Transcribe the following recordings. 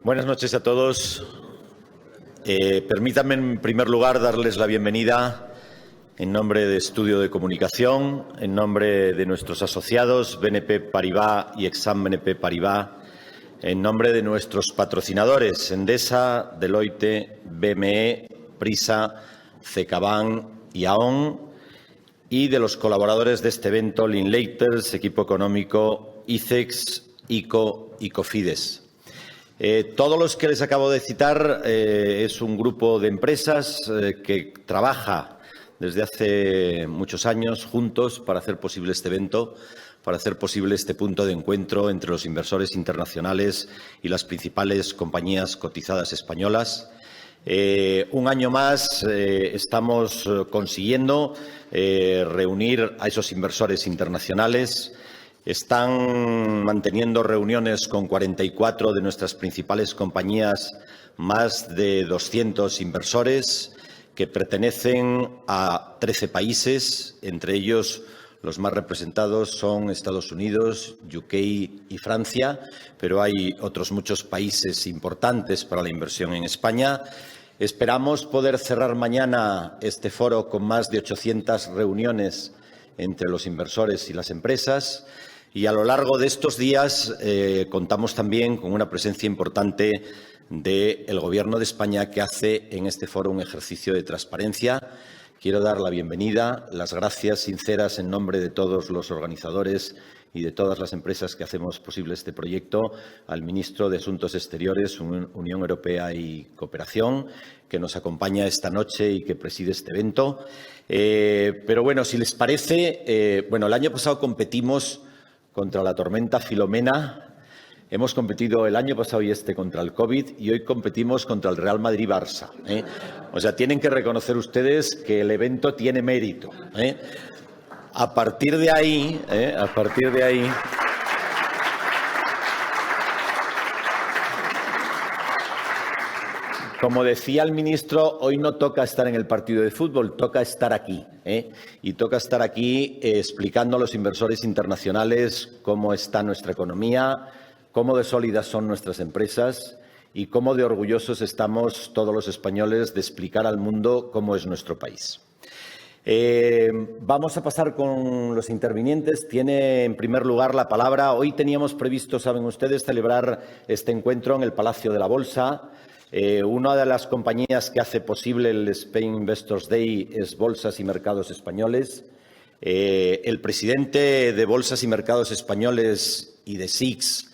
Buenas noches a todos. Permítanme, en primer lugar, darles la bienvenida en nombre de Estudio de Comunicación, en nombre de nuestros asociados BNP Paribas y Exane BNP Paribas, en nombre de nuestros patrocinadores Endesa, Deloitte, BME, Prisa, CaixaBank y AON, y de los colaboradores de este evento, Linklater, Equipo Económico, ICEX, ICO y Cofidis. Todos los que les acabo de citar es un grupo de empresas que trabaja desde hace muchos años juntos para hacer posible este evento, para hacer posible este punto de encuentro entre los inversores internacionales y las principales compañías cotizadas españolas. Un año más estamos consiguiendo reunir a esos inversores internacionales. Están manteniendo reuniones con 44 de nuestras principales compañías, más de 200 inversores que pertenecen a 13 países, entre ellos los más representados son Estados Unidos, UK y Francia, pero hay otros muchos países importantes para la inversión en España. Esperamos poder cerrar mañana este foro con más de 800 reuniones entre los inversores y las empresas. Y a lo largo de estos días contamos también con una presencia importante del Gobierno de España, que hace en este foro un ejercicio de transparencia. Quiero dar la bienvenida, las gracias sinceras en nombre de todos los organizadores y de todas las empresas que hacemos posible este proyecto, al Ministro de Asuntos Exteriores, Unión Europea y Cooperación, que nos acompaña esta noche y que preside este evento. Pero bueno, si les parece, el año pasado competimos contra la tormenta Filomena. Hemos competido el año pasado y contra el COVID, y hoy competimos contra el Real Madrid-Barça. O sea, tienen que reconocer ustedes que el evento tiene mérito. A partir de ahí, como decía el ministro, hoy no toca estar en el partido de fútbol, toca estar aquí. Y toca estar aquí explicando a los inversores internacionales cómo está nuestra economía, cómo de sólidas son nuestras empresas y cómo de orgullosos estamos todos los españoles de explicar al mundo cómo es nuestro país. Vamos a pasar con los intervinientes. Tiene, en primer lugar, la palabra. Hoy teníamos previsto, saben ustedes, celebrar este encuentro en el Palacio de la Bolsa. Una de las compañías que hace posible el Spain Investors Day es Bolsas y Mercados Españoles. El presidente de Bolsas y Mercados Españoles y de SIX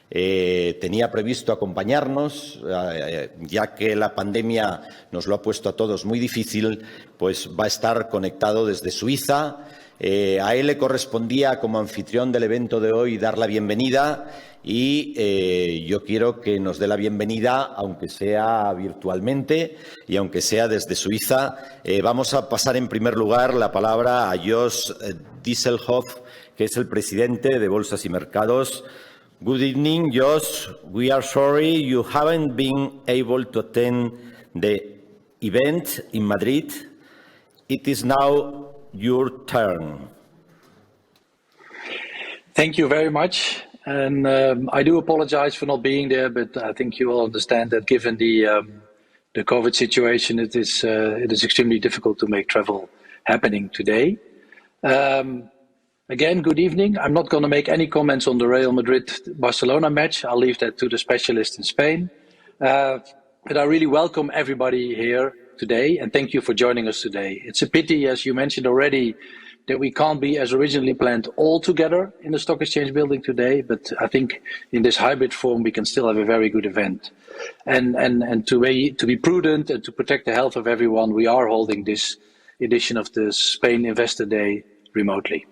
tenía previsto acompañarnos, ya que la pandemia nos lo ha puesto a todos muy difícil, pues va a estar conectado desde Suiza. A él le correspondía, como anfitrión del evento de hoy, dar la bienvenida y yo quiero que nos dé la bienvenida, aunque sea virtualmente y aunque sea desde Suiza. Vamos a pasar en primer lugar la palabra a Jos Dieselhoff, que es el presidente de Bolsas y Mercados. Good evening, Jos. We are sorry you haven't been able to attend the event in Madrid. It is now your turn. Thank you very much. And I do apologize for not being there, but I think you all understand that given the COVID situation, it is extremely difficult to make travel happening today. Again, good evening. I'm not going to make any comments on the Real Madrid-Barcelona match. I'll leave that to the specialists in Spain. But I really welcome everybody here today, and thank you for joining us today. It's a pity, as you mentioned already, that we can't be as originally planned all together in the Stock Exchange building today, but I think in this hybrid form we can still have a very good event. And to be prudent and to protect the health of everyone, we are holding this edition of the Spain Investor Day remotely.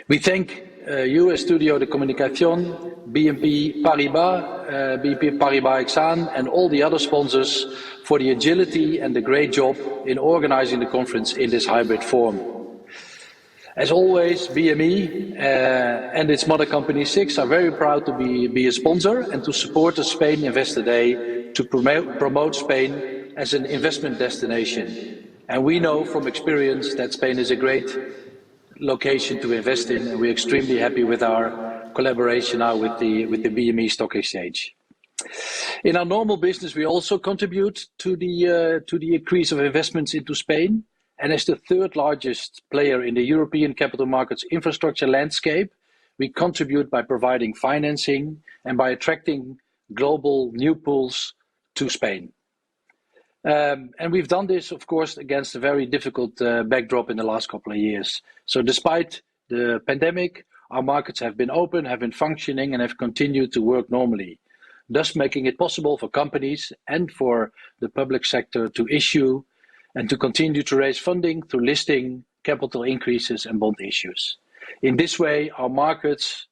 We thank you, Estudio de Comunicación, BNP Paribas Exane, and all the other sponsors for the agility and the great job in organizing the conference in this hybrid form. As always, BME and its mother company SIX are very proud to be a sponsor and to support the Spain Investor Day to promote Spain as an investment destination. And we know from experience that Spain is a great location to invest in, and we're extremely happy with our collaboration now with the BME Stock Exchange. In our normal business, we also contribute to the increase of investments into Spain. And as the third largest player in the European capital markets infrastructure landscape, we contribute by providing financing and by attracting global new pools to Spain. And we've done this, of course, against a very difficult backdrop in the last couple of years. So despite the pandemic, our markets have been open, have been functioning, and have continued to work normally, thus making it possible for companies and for the public sector to issue and to continue to raise funding through listing, capital increases, and bond issues. In this way, our markets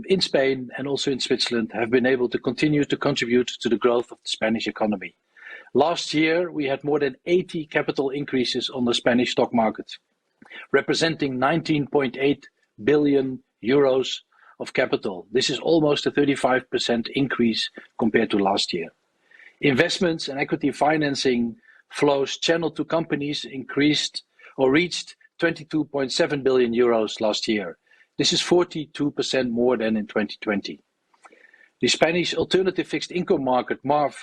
in Spain and also in Switzerland have been able to continue to contribute to the growth of the Spanish economy. Last year, we had more than 80 capital increases on the Spanish stock market, representing 19.8 billion euros of capital. This is almost a 35% increase compared to last year. Investments and equity financing flows channeled to companies increased or reached 22.7 billion euros last year. This is 42% more than in 2020. The Spanish alternative fixed income market, MARF,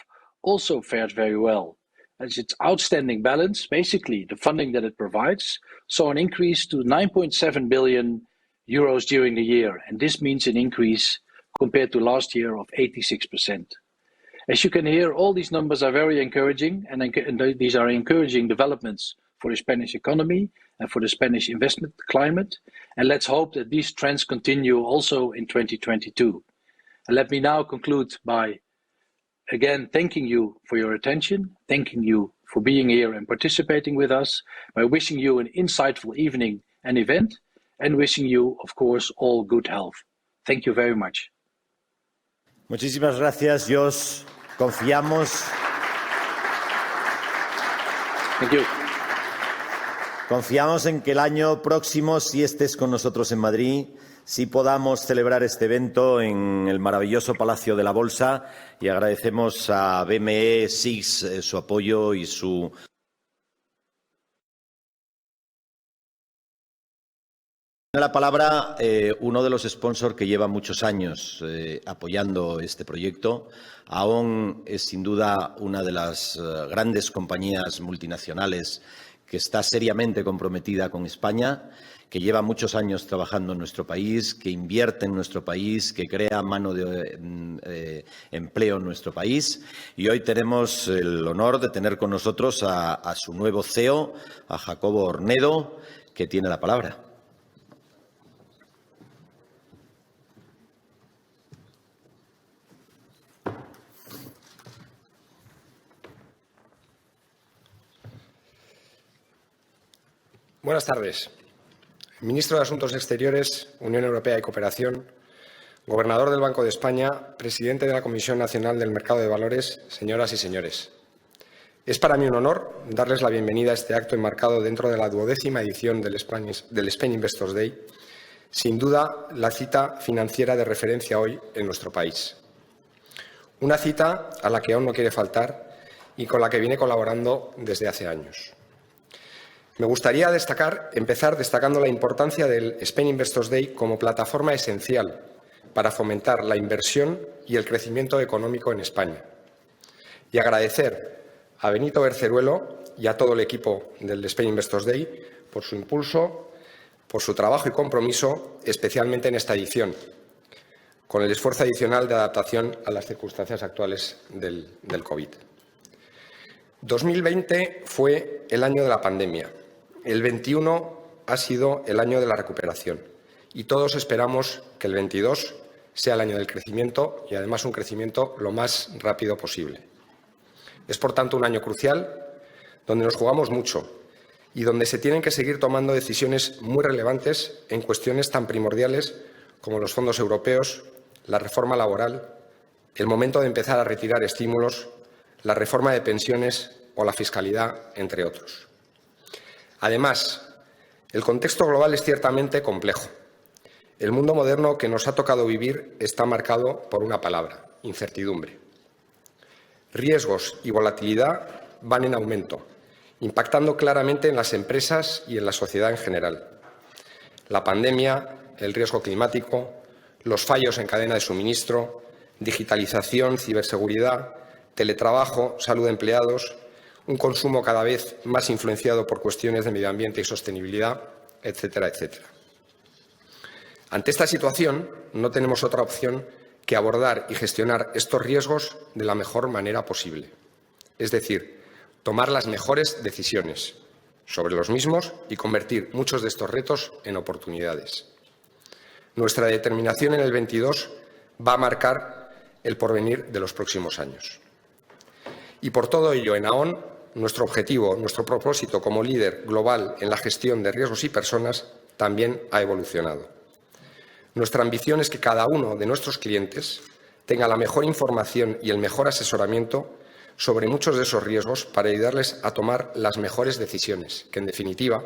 also fared very well, as its outstanding balance, basically the funding that it provides, saw an increase to 9.7 billion euros during the year, and this means an increase compared to last year of 86%. As you can hear, all these numbers are very encouraging, and these are encouraging developments for the Spanish economy and for the Spanish investment climate, and let's hope that these trends continue also in 2022. And let me now conclude by again thanking you for your attention, thanking you for being here and participating with us, by wishing you an insightful evening and event, and wishing you, of course, all good health. Thank you very much. Muchísimas gracias, Jos. Confiamos. Thank you. Confiamos en que el año próximo, si estés con nosotros en Madrid, sí podamos celebrar este evento en el maravilloso Palacio de la Bolsa, y agradecemos a BME SIX su apoyo y su... La palabra uno de los sponsors que lleva muchos años apoyando este proyecto. Aon es sin duda una de las grandes compañías multinacionales que está seriamente comprometida con España, que lleva muchos años trabajando en nuestro país, que invierte en nuestro país, que crea mano de empleo en nuestro país. Y hoy tenemos el honor de tener con nosotros a su nuevo CEO, a Jacobo Ornedo, que tiene la palabra. Buenas tardes. Ministro de Asuntos Exteriores, Unión Europea y Cooperación, Gobernador del Banco de España, Presidente de la Comisión Nacional del Mercado de Valores, señoras y señores. Es para mí un honor darles la bienvenida a este acto enmarcado dentro de la 12ª edición del Spain Investors Day, sin duda la cita financiera de referencia hoy en nuestro país. Una cita a la que aún no quiere faltar y con la que viene colaborando desde hace años. Me gustaría empezar destacando la importancia del Spain Investors Day como plataforma esencial para fomentar la inversión y el crecimiento económico en España. Y agradecer a Benito Berceruelo y a todo el equipo del Spain Investors Day por su impulso, por su trabajo y compromiso, especialmente en esta edición, con el esfuerzo adicional de adaptación a las circunstancias actuales del COVID. 2020 fue el año de la pandemia. El 21 ha sido el año de la recuperación y todos esperamos que el 22 sea el año del crecimiento y, además, un crecimiento lo más rápido posible. Es, por tanto, un año crucial donde nos jugamos mucho y donde se tienen que seguir tomando decisiones muy relevantes en cuestiones tan primordiales como los fondos europeos, la reforma laboral, el momento de empezar a retirar estímulos, la reforma de pensiones o la fiscalidad, entre otros. Además, el contexto global es ciertamente complejo. El mundo moderno que nos ha tocado vivir está marcado por una palabra: incertidumbre. Riesgos y volatilidad van en aumento, impactando claramente en las empresas y en la sociedad en general. La pandemia, el riesgo climático, los fallos en cadena de suministro, digitalización, ciberseguridad, teletrabajo, salud de empleados, un consumo cada vez más influenciado por cuestiones de medio ambiente y sostenibilidad, etcétera, etcétera. Ante esta situación, no tenemos otra opción que abordar y gestionar estos riesgos de la mejor manera posible, es decir, tomar las mejores decisiones sobre los mismos y convertir muchos de estos retos en oportunidades. Nuestra determinación en el 22 va a marcar el porvenir de los próximos años. Y por todo ello, en AON, nuestro objetivo, nuestro propósito como líder global en la gestión de riesgos y personas también ha evolucionado. Nuestra ambición es que cada uno de nuestros clientes tenga la mejor información y el mejor asesoramiento sobre muchos de esos riesgos para ayudarles a tomar las mejores decisiones, que, en definitiva,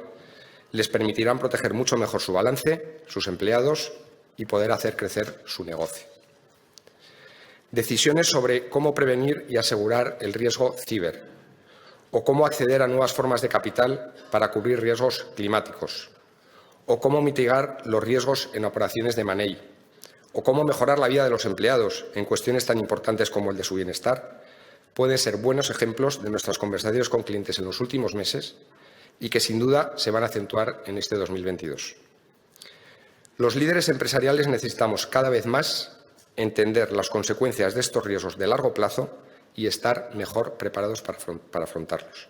les permitirán proteger mucho mejor su balance, sus empleados y poder hacer crecer su negocio. Decisiones sobre cómo prevenir y asegurar el riesgo ciber o cómo acceder a nuevas formas de capital para cubrir riesgos climáticos o cómo mitigar los riesgos en operaciones de money o cómo mejorar la vida de los empleados en cuestiones tan importantes como el de su bienestar, pueden ser buenos ejemplos de nuestras conversaciones con clientes en los últimos meses y que, sin duda, se van a acentuar en este 2022. Los líderes empresariales necesitamos cada vez más entender las consecuencias de estos riesgos de largo plazo y estar mejor preparados para afrontarlos.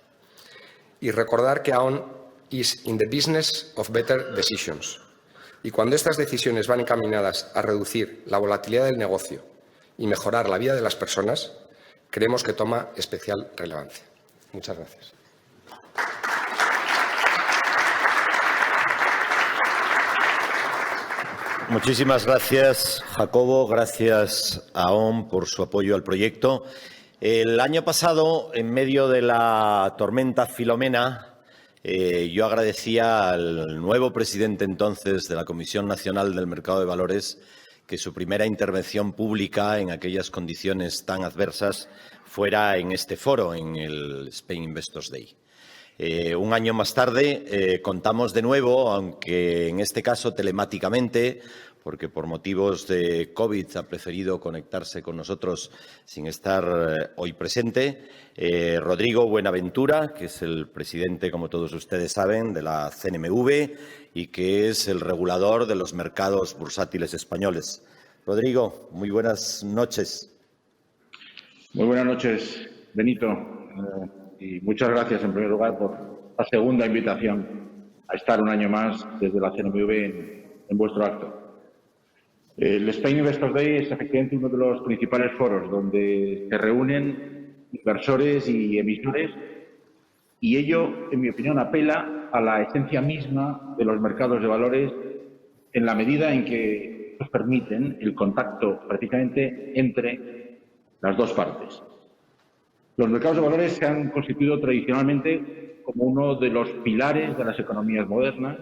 Y recordar que AON is in the business of better decisions. Y cuando estas decisiones van encaminadas a reducir la volatilidad del negocio y mejorar la vida de las personas, creemos que toma especial relevancia. Muchas gracias. Muchísimas gracias, Jacobo. Gracias a AON por su apoyo al proyecto. El año pasado, en medio de la tormenta Filomena, yo agradecía al nuevo presidente entonces de la Comisión Nacional del Mercado de Valores que su primera intervención pública en aquellas condiciones tan adversas fuera en este foro, en el Spain Investors Day. Un año más tarde contamos de nuevo, aunque en este caso telemáticamente, porque por motivos de COVID ha preferido conectarse con nosotros sin estar hoy presente, Rodrigo Buenaventura, que es el presidente, como todos ustedes saben, de la CNMV y que es el regulador de los mercados bursátiles españoles. Rodrigo, muy buenas noches. Muy buenas noches, Benito. Y muchas gracias, en primer lugar, por la segunda invitación a estar un año más desde la CNMV en vuestro acto. El Spain Investors Day es efectivamente uno de los principales foros donde se reúnen inversores y emisores y ello, en mi opinión, apela a la esencia misma de los mercados de valores en la medida en que nos permiten el contacto precisamente entre las dos partes. Los mercados de valores se han constituido tradicionalmente como uno de los pilares de las economías modernas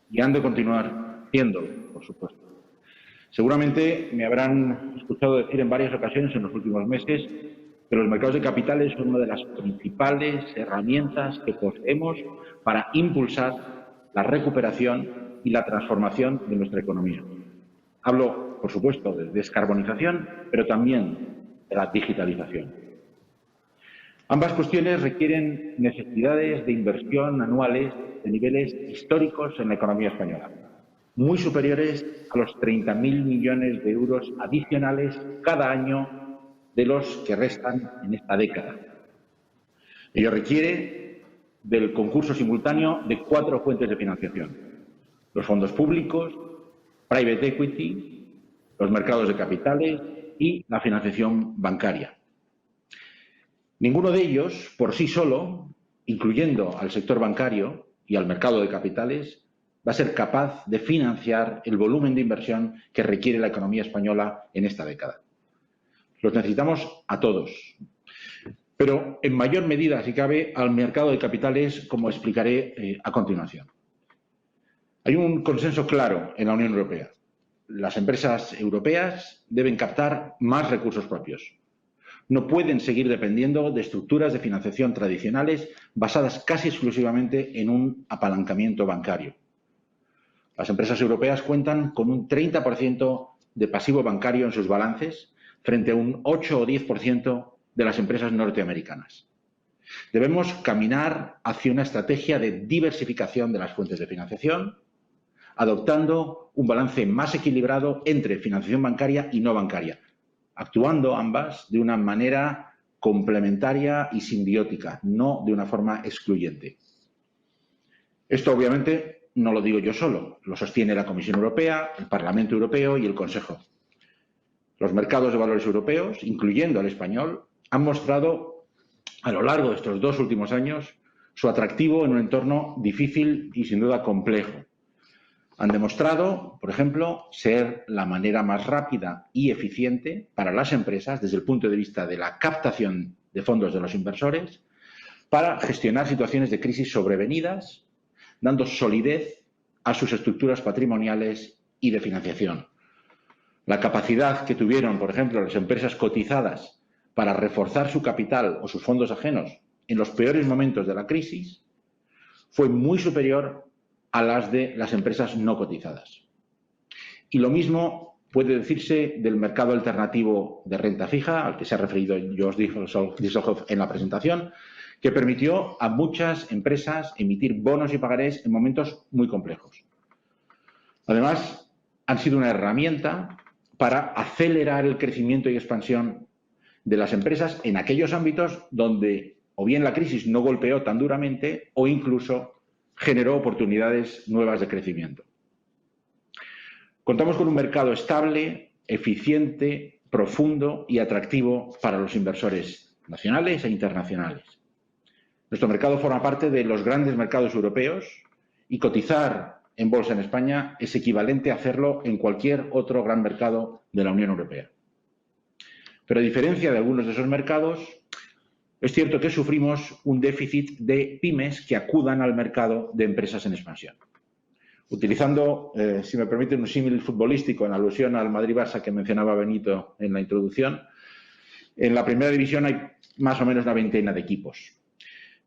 y han de continuar siéndolo, por supuesto. Seguramente me habrán escuchado decir en varias ocasiones en los últimos meses que los mercados de capitales son una de las principales herramientas que poseemos para impulsar la recuperación y la transformación de nuestra economía. Hablo, por supuesto, de descarbonización, pero también de la digitalización. Ambas cuestiones requieren necesidades de inversión anuales de niveles históricos en la economía española, muy superiores a los 30.000 millones de euros adicionales cada año de los que restan en esta década. Ello requiere del concurso simultáneo de 4 fuentes de financiación: los fondos públicos, private equity, los mercados de capitales y la financiación bancaria. Ninguno de ellos, por sí solo, incluyendo al sector bancario y al mercado de capitales, va a ser capaz de financiar el volumen de inversión que requiere la economía española en esta década. Los necesitamos a todos, pero en mayor medida, si cabe, al mercado de capitales, como explicaré a continuación. Hay un consenso claro en la Unión Europea. Las empresas europeas deben captar más recursos propios. No pueden seguir dependiendo de estructuras de financiación tradicionales basadas casi exclusivamente en un apalancamiento bancario. Las empresas europeas cuentan con un 30% de pasivo bancario en sus balances, frente a un 8 o 10% de las empresas norteamericanas. Debemos caminar hacia una estrategia de diversificación de las fuentes de financiación, adoptando un balance más equilibrado entre financiación bancaria y no bancaria, actuando ambas de una manera complementaria y simbiótica, no de una forma excluyente. Esto, obviamente, no lo digo yo solo, lo sostiene la Comisión Europea, el Parlamento Europeo y el Consejo. Los mercados de valores europeos, incluyendo el español, han mostrado a lo largo de estos 2 últimos años su atractivo en un entorno difícil y sin duda complejo. Han demostrado, por ejemplo, ser la manera más rápida y eficiente para las empresas desde el punto de vista de la captación de fondos de los inversores para gestionar situaciones de crisis sobrevenidas, dando solidez a sus estructuras patrimoniales y de financiación. La capacidad que tuvieron, por ejemplo, las empresas cotizadas para reforzar su capital o sus fondos ajenos en los peores momentos de la crisis fue muy superior a las de las empresas no cotizadas. Y lo mismo puede decirse del mercado alternativo de renta fija, al que se ha referido Jost Dieselhoff en la presentación, que permitió a muchas empresas emitir bonos y pagarés en momentos muy complejos. Además, han sido una herramienta para acelerar el crecimiento y expansión de las empresas en aquellos ámbitos donde o bien la crisis no golpeó tan duramente o incluso generó oportunidades nuevas de crecimiento. Contamos con un mercado estable, eficiente, profundo y atractivo para los inversores nacionales e internacionales. Nuestro mercado forma parte de los grandes mercados europeos y cotizar en bolsa en España es equivalente a hacerlo en cualquier otro gran mercado de la Unión Europea. Pero a diferencia de algunos de esos mercados, es cierto que sufrimos un déficit de pymes que acudan al mercado de empresas en expansión. Utilizando, si me permiten, un símil futbolístico en alusión al Madrid-Barça que mencionaba Benito en la introducción, en la primera división hay más o menos una veintena de equipos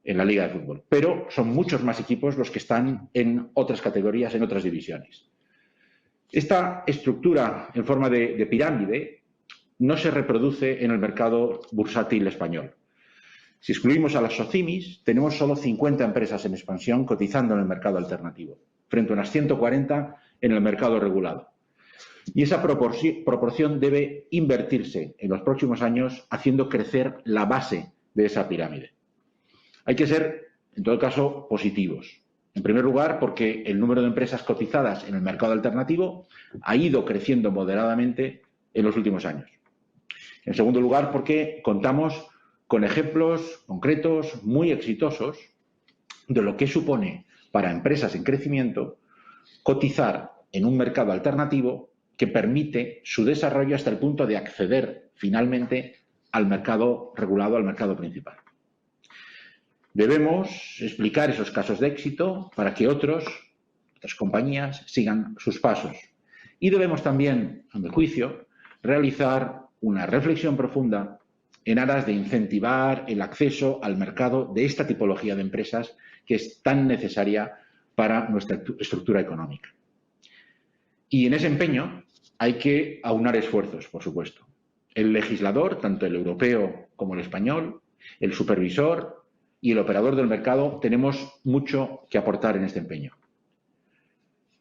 en la Liga de Fútbol, pero son muchos más equipos los que están en otras categorías, en otras divisiones. Esta estructura en forma de pirámide no se reproduce en el mercado bursátil español. Si excluimos a las SOCIMIs, tenemos solo 50 empresas en expansión cotizando en el mercado alternativo, frente a unas 140 en el mercado regulado. Y esa proporción debe invertirse en los próximos años, haciendo crecer la base de esa pirámide. Hay que ser, en todo caso, positivos. En primer lugar, porque el número de empresas cotizadas en el mercado alternativo ha ido creciendo moderadamente en los últimos años. En segundo lugar, porque contamos con ejemplos concretos muy exitosos de lo que supone para empresas en crecimiento cotizar en un mercado alternativo que permite su desarrollo hasta el punto de acceder finalmente al mercado regulado, al mercado principal. Debemos explicar esos casos de éxito para que otras compañías sigan sus pasos. Y debemos también, a mi juicio, realizar una reflexión profunda en aras de incentivar el acceso al mercado de esta tipología de empresas que es tan necesaria para nuestra estructura económica. Y en ese empeño hay que aunar esfuerzos, por supuesto. El legislador, tanto el europeo como el español, el supervisor y el operador del mercado tenemos mucho que aportar en este empeño.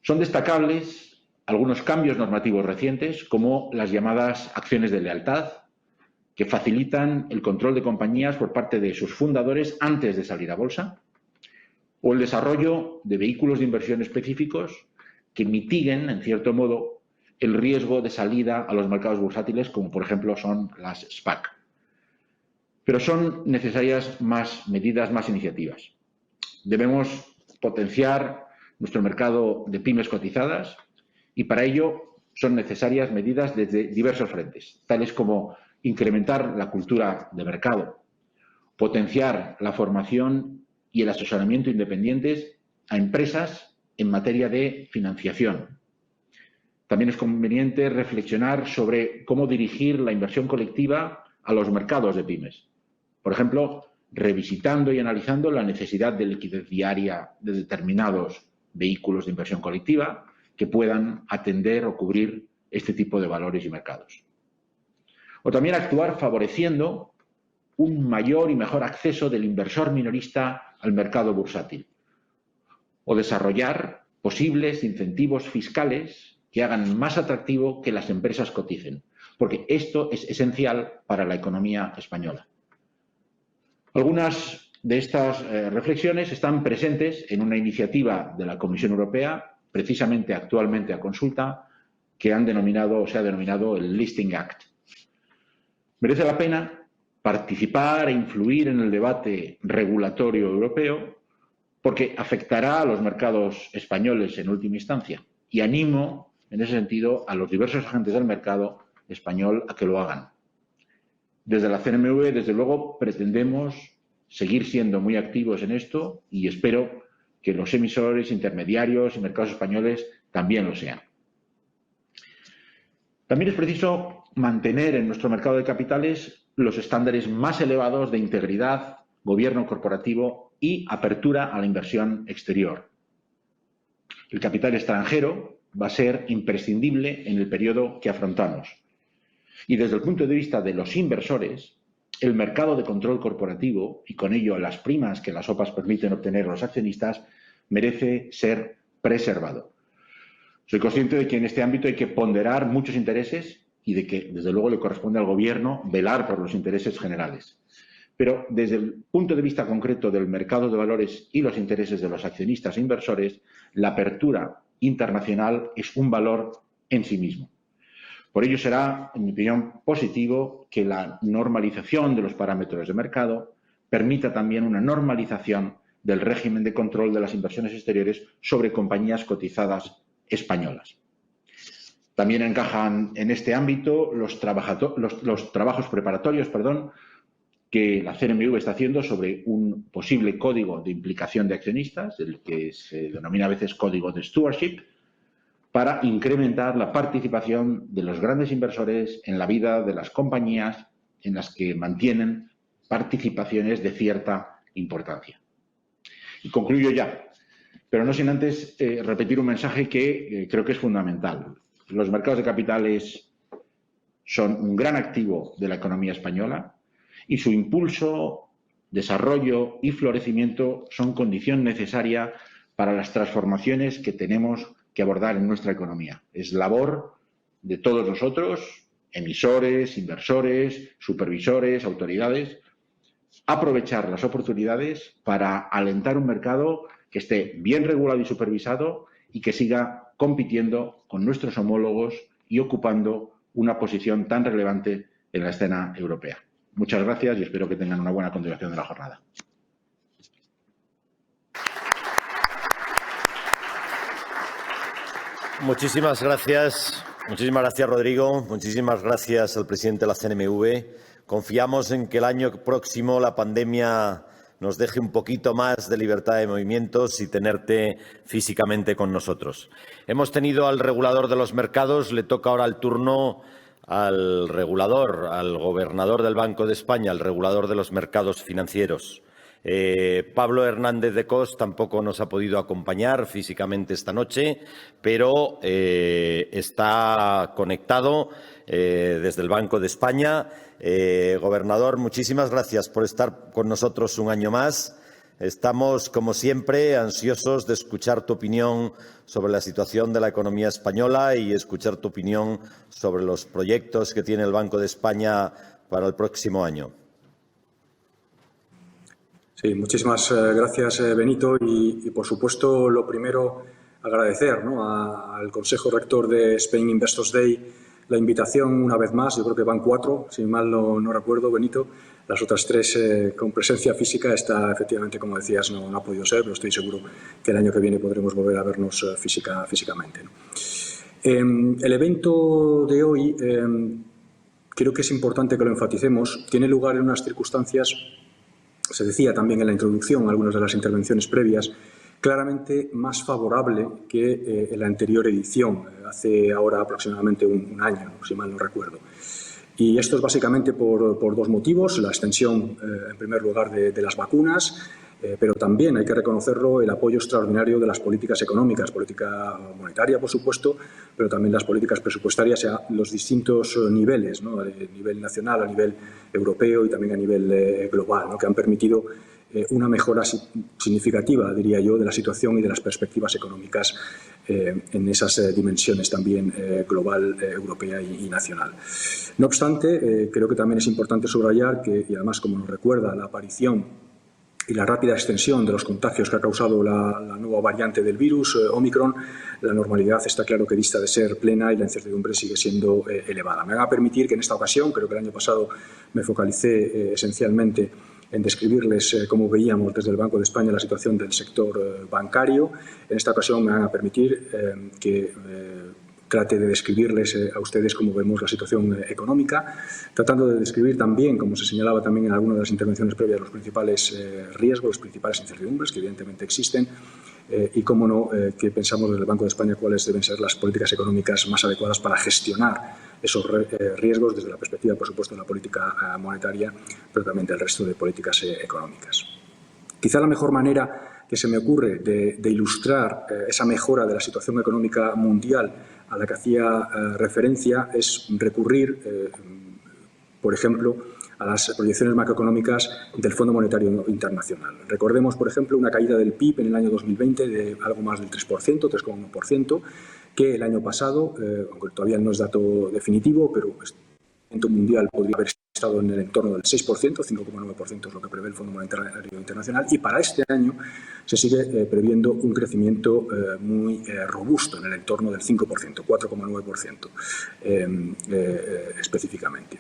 Son destacables algunos cambios normativos recientes, como las llamadas acciones de lealtad, que facilitan el control de compañías por parte de sus fundadores antes de salir a bolsa, o el desarrollo de vehículos de inversión específicos que mitiguen, en cierto modo, el riesgo de salida a los mercados bursátiles, como por ejemplo son las SPAC. Pero son necesarias más medidas, más iniciativas. Debemos potenciar nuestro mercado de pymes cotizadas y para ello son necesarias medidas desde diversos frentes, tales como incrementar la cultura de mercado, potenciar la formación y el asesoramiento independientes a empresas en materia de financiación. También es conveniente reflexionar sobre cómo dirigir la inversión colectiva a los mercados de pymes. Por ejemplo, revisitando y analizando la necesidad de liquidez diaria de determinados vehículos de inversión colectiva que puedan atender o cubrir este tipo de valores y mercados. O también actuar favoreciendo un mayor y mejor acceso del inversor minorista al mercado bursátil. O desarrollar posibles incentivos fiscales que hagan más atractivo que las empresas coticen, porque esto es esencial para la economía española. Algunas de estas reflexiones están presentes en una iniciativa de la Comisión Europea, precisamente actualmente a consulta, que se ha denominado el Listing Act. Merece la pena participar e influir en el debate regulatorio europeo porque afectará a los mercados españoles en última instancia, y animo en ese sentido a los diversos agentes del mercado español a que lo hagan. Desde la CNMV, desde luego, pretendemos seguir siendo muy activos en esto y espero que los emisores, intermediarios y mercados españoles también lo sean. También es preciso mantener en nuestro mercado de capitales los estándares más elevados de integridad, gobierno corporativo y apertura a la inversión exterior. El capital extranjero va a ser imprescindible en el periodo que afrontamos. Y desde el punto de vista de los inversores, el mercado de control corporativo y con ello las primas que las OPAs permiten obtener a los accionistas merece ser preservado. Soy consciente de que en este ámbito hay que ponderar muchos intereses y de que, desde luego, le corresponde al Gobierno velar por los intereses generales. Pero desde el punto de vista concreto del mercado de valores y los intereses de los accionistas e inversores, la apertura internacional es un valor en sí mismo. Por ello será, en mi opinión, positivo que la normalización de los parámetros de mercado permita también una normalización del régimen de control de las inversiones exteriores sobre compañías cotizadas españolas. También encajan en este ámbito los trabajos preparatorios que la CNMV está haciendo sobre un posible código de implicación de accionistas, el que se denomina a veces código de stewardship, para incrementar la participación de los grandes inversores en la vida de las compañías en las que mantienen participaciones de cierta importancia. Y concluyo ya, pero no sin antes repetir un mensaje que creo que es fundamental. Los mercados de capitales son un gran activo de la economía española y su impulso, desarrollo y florecimiento son condición necesaria para las transformaciones que tenemos que abordar en nuestra economía. Es labor de todos nosotros, emisores, inversores, supervisores, autoridades, aprovechar las oportunidades para alentar un mercado que esté bien regulado y supervisado y que siga compitiendo con nuestros homólogos y ocupando una posición tan relevante en la escena europea. Muchas gracias y espero que tengan una buena continuación de la jornada. Muchísimas gracias, Rodrigo. Muchísimas gracias al presidente de la CNMV. Confiamos en que el año próximo la pandemia nos deje un poquito más de libertad de movimientos y tenerte físicamente con nosotros. Hemos tenido al regulador de los mercados, le toca ahora el turno al regulador, al gobernador del Banco de España, al regulador de los mercados financieros. Pablo Hernández de Cos tampoco nos ha podido acompañar físicamente esta noche, pero está conectado desde el Banco de España. Gobernador, muchísimas gracias por estar con nosotros un año más. Estamos, como siempre, ansiosos de escuchar tu opinión sobre la situación de la economía española y escuchar tu opinión sobre los proyectos que tiene el Banco de España para el próximo año. Sí, muchísimas gracias, Benito. Y, por supuesto, lo primero, agradecer, ¿no?, al Consejo Rector de Spain Investors Day la invitación una vez más. Yo creo que van 4, si mal no recuerdo, Benito. Las otras 3 con presencia física. Esta, efectivamente, como decías, no ha podido ser, pero estoy seguro que el año que viene podremos volver a vernos físicamente, ¿no? El evento de hoy, creo que es importante que lo enfaticemos, tiene lugar en unas circunstancias, se decía también en la introducción, algunas de las intervenciones previas, claramente más favorable que en la anterior edición, hace ahora aproximadamente un año, si mal no recuerdo. Y esto es básicamente por 2 motivos. La extensión, en primer lugar, de las vacunas Pero también hay que reconocerlo el apoyo extraordinario de las políticas económicas, política monetaria, por supuesto, pero también las políticas presupuestarias a los distintos niveles, ¿no? A nivel nacional, a nivel europeo y también a nivel global, ¿no? Que han permitido una mejora significativa, diría yo, de la situación y de las perspectivas económicas en esas dimensiones también global, europea y nacional. No obstante, creo que también es importante subrayar que, y además como nos recuerda la aparición y la rápida extensión de los contagios que ha causado la nueva variante del virus, Omicron, la normalidad está claro que dista de ser plena y la incertidumbre sigue siendo elevada. Me va a permitir que en esta ocasión, creo que el año pasado me focalicé esencialmente en describirles cómo veíamos desde el Banco de España la situación del sector bancario. En esta ocasión me van a permitir que trate de describirles a ustedes cómo vemos la situación económica, tratando de describir también, como se señalaba también en alguna de las intervenciones previas, los principales riesgos, las principales incertidumbres que evidentemente existen y, cómo no, que pensamos desde el Banco de España cuáles deben ser las políticas económicas más adecuadas para gestionar esos riesgos desde la perspectiva, por supuesto, de la política monetaria, pero también del resto de políticas económicas. Quizá la mejor manera que se me ocurre de ilustrar esa mejora de la situación económica mundial a la que hacía referencia es recurrir, por ejemplo, a las proyecciones macroeconómicas del Fondo Monetario Internacional. Recordemos, por ejemplo, una caída del PIB en el año 2020 de algo más del 3%, 3,1%, que el año pasado, aunque todavía no es dato definitivo, pero el mundial podría haber estado en el entorno del 6%, 5,9% es lo que prevé el Fondo Monetario Internacional, y para este año se sigue previendo un crecimiento muy robusto en el entorno del 5%, 4,9% específicamente.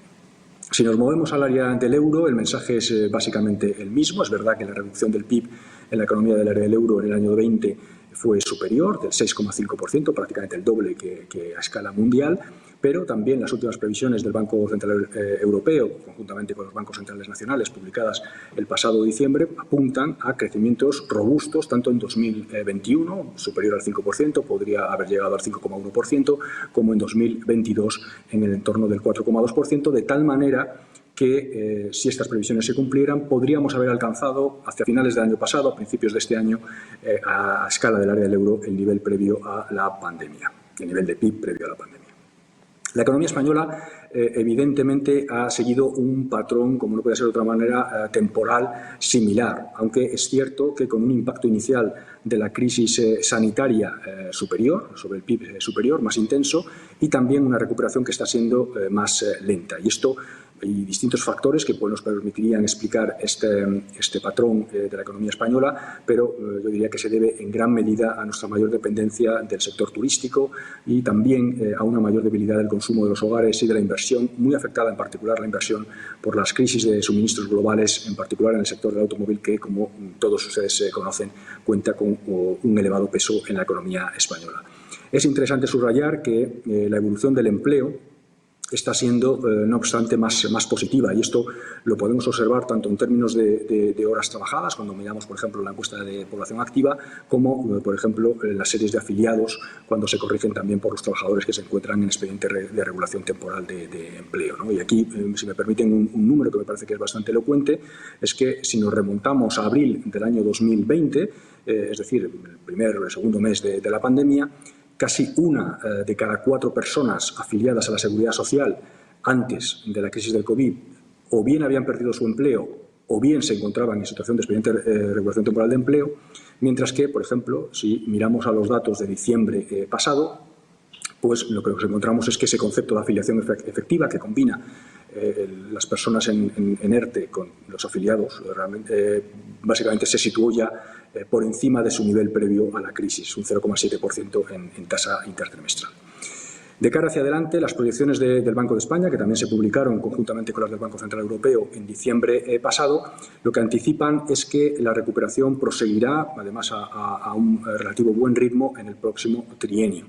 Si nos movemos al área del euro, el mensaje es básicamente el mismo. Es verdad que la reducción del PIB en la economía del área del euro en el año 20 fue superior, del 6,5%, prácticamente el doble que a escala mundial, pero también las últimas previsiones del Banco Central Europeo, conjuntamente con los bancos centrales nacionales, publicadas el pasado diciembre, apuntan a crecimientos robustos, tanto en 2021, superior al 5%, podría haber llegado al 5,1%, como en 2022 en el entorno del 4,2%, de tal manera que si estas previsiones se cumplieran, podríamos haber alcanzado hacia finales del año pasado, a principios de este año, a escala del área del euro, el nivel previo a la pandemia, el nivel de PIB previo a la pandemia. La economía española, evidentemente, ha seguido un patrón, como no puede ser de otra manera, temporal similar, aunque es cierto que con un impacto inicial de la crisis sanitaria superior, sobre el PIB superior, más intenso, y también una recuperación que está siendo más lenta. Y esto y distintos factores que pues, nos permitirían explicar este patrón de la economía española, pero yo diría que se debe en gran medida a nuestra mayor dependencia del sector turístico y también a una mayor debilidad del consumo de los hogares y de la inversión, muy afectada en particular la inversión por las crisis de suministros globales, en particular en el sector del automóvil, que como todos ustedes conocen, cuenta con un elevado peso en la economía española. Es interesante subrayar que la evolución del empleo está siendo, no obstante, más positiva. Y esto lo podemos observar tanto en términos de horas trabajadas, cuando miramos, por ejemplo, la encuesta de población activa, como, por ejemplo, las series de afiliados, cuando se corrigen también por los trabajadores que se encuentran en expediente de regulación temporal de empleo, ¿no? Y aquí, si me permiten un número que me parece que es bastante elocuente, es que si nos remontamos a abril del año 2020, es decir, el primer o el segundo mes de la pandemia, casi una de cada 4 personas afiliadas a la Seguridad Social antes de la crisis del COVID o bien habían perdido su empleo o bien se encontraban en situación de expediente de regulación temporal de empleo, mientras que, por ejemplo, si miramos a los datos de diciembre pasado, pues lo que nos encontramos es que ese concepto de afiliación efectiva que combina las personas en ERTE con los afiliados realmente, básicamente se situó ya por encima de su nivel previo a la crisis, un 0,7% en tasa intertrimestral. De cara hacia adelante, las proyecciones del Banco de España, que también se publicaron conjuntamente con las del Banco Central Europeo en diciembre pasado, lo que anticipan es que la recuperación proseguirá, además a un relativo buen ritmo, en el próximo trienio.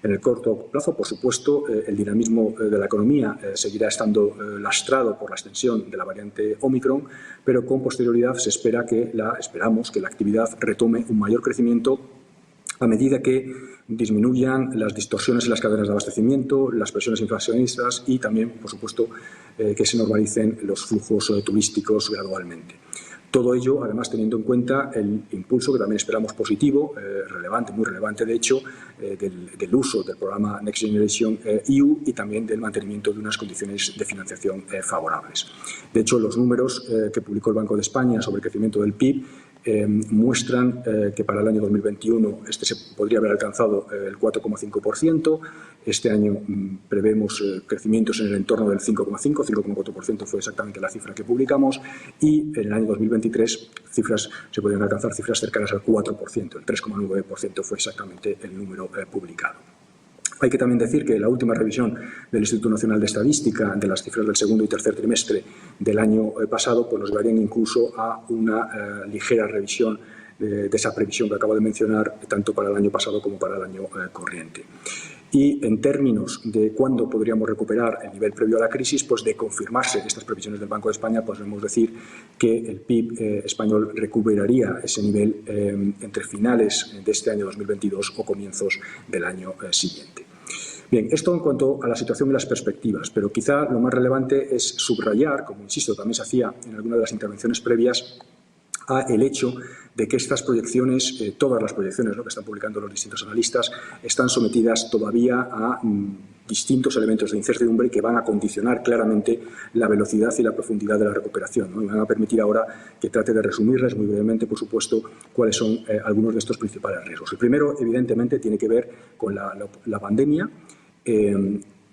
En el corto plazo, por supuesto, el dinamismo de la economía seguirá estando lastrado por la extensión de la variante Omicron, pero con posterioridad esperamos que la actividad retome un mayor crecimiento a medida que disminuyan las distorsiones en las cadenas de abastecimiento, las presiones inflacionistas y también, por supuesto, que se normalicen los flujos turísticos gradualmente. Todo ello, además, teniendo en cuenta el impulso que también esperamos positivo, relevante, muy relevante, de hecho, del uso del programa Next Generation EU y también del mantenimiento de unas condiciones de financiación favorables. De hecho, los números que publicó el Banco de España sobre el crecimiento del PIB muestran que para el año 2021 se podría haber alcanzado el 4,5%. Este año prevemos crecimientos en el entorno del 5,5%, 5,4% fue exactamente la cifra que publicamos, y en el año 2023 se podrían alcanzar cifras cercanas al 4%, el 3,9% fue exactamente el número publicado. Hay que también decir que la última revisión del Instituto Nacional de Estadística de las cifras del segundo y tercer trimestre del año pasado pues nos llevarían incluso a una ligera revisión de esa previsión que acabo de mencionar, tanto para el año pasado como para el año corriente. Y en términos de cuándo podríamos recuperar el nivel previo a la crisis, pues de confirmarse estas previsiones del Banco de España, podemos decir que el PIB español recuperaría ese nivel entre finales de este año 2022 o comienzos del año siguiente. Bien, esto en cuanto a la situación y las perspectivas, pero quizá lo más relevante es subrayar, como insisto, también se hacía en alguna de las intervenciones previas, el hecho de que estas proyecciones, todas las proyecciones que están publicando los distintos analistas, están sometidas todavía a distintos elementos de incertidumbre que van a condicionar claramente la velocidad y la profundidad de la recuperación, ¿no? Y van a permitir ahora que trate de resumirles muy brevemente, por supuesto, cuáles son algunos de estos principales riesgos. El primero, evidentemente, tiene que ver con la pandemia.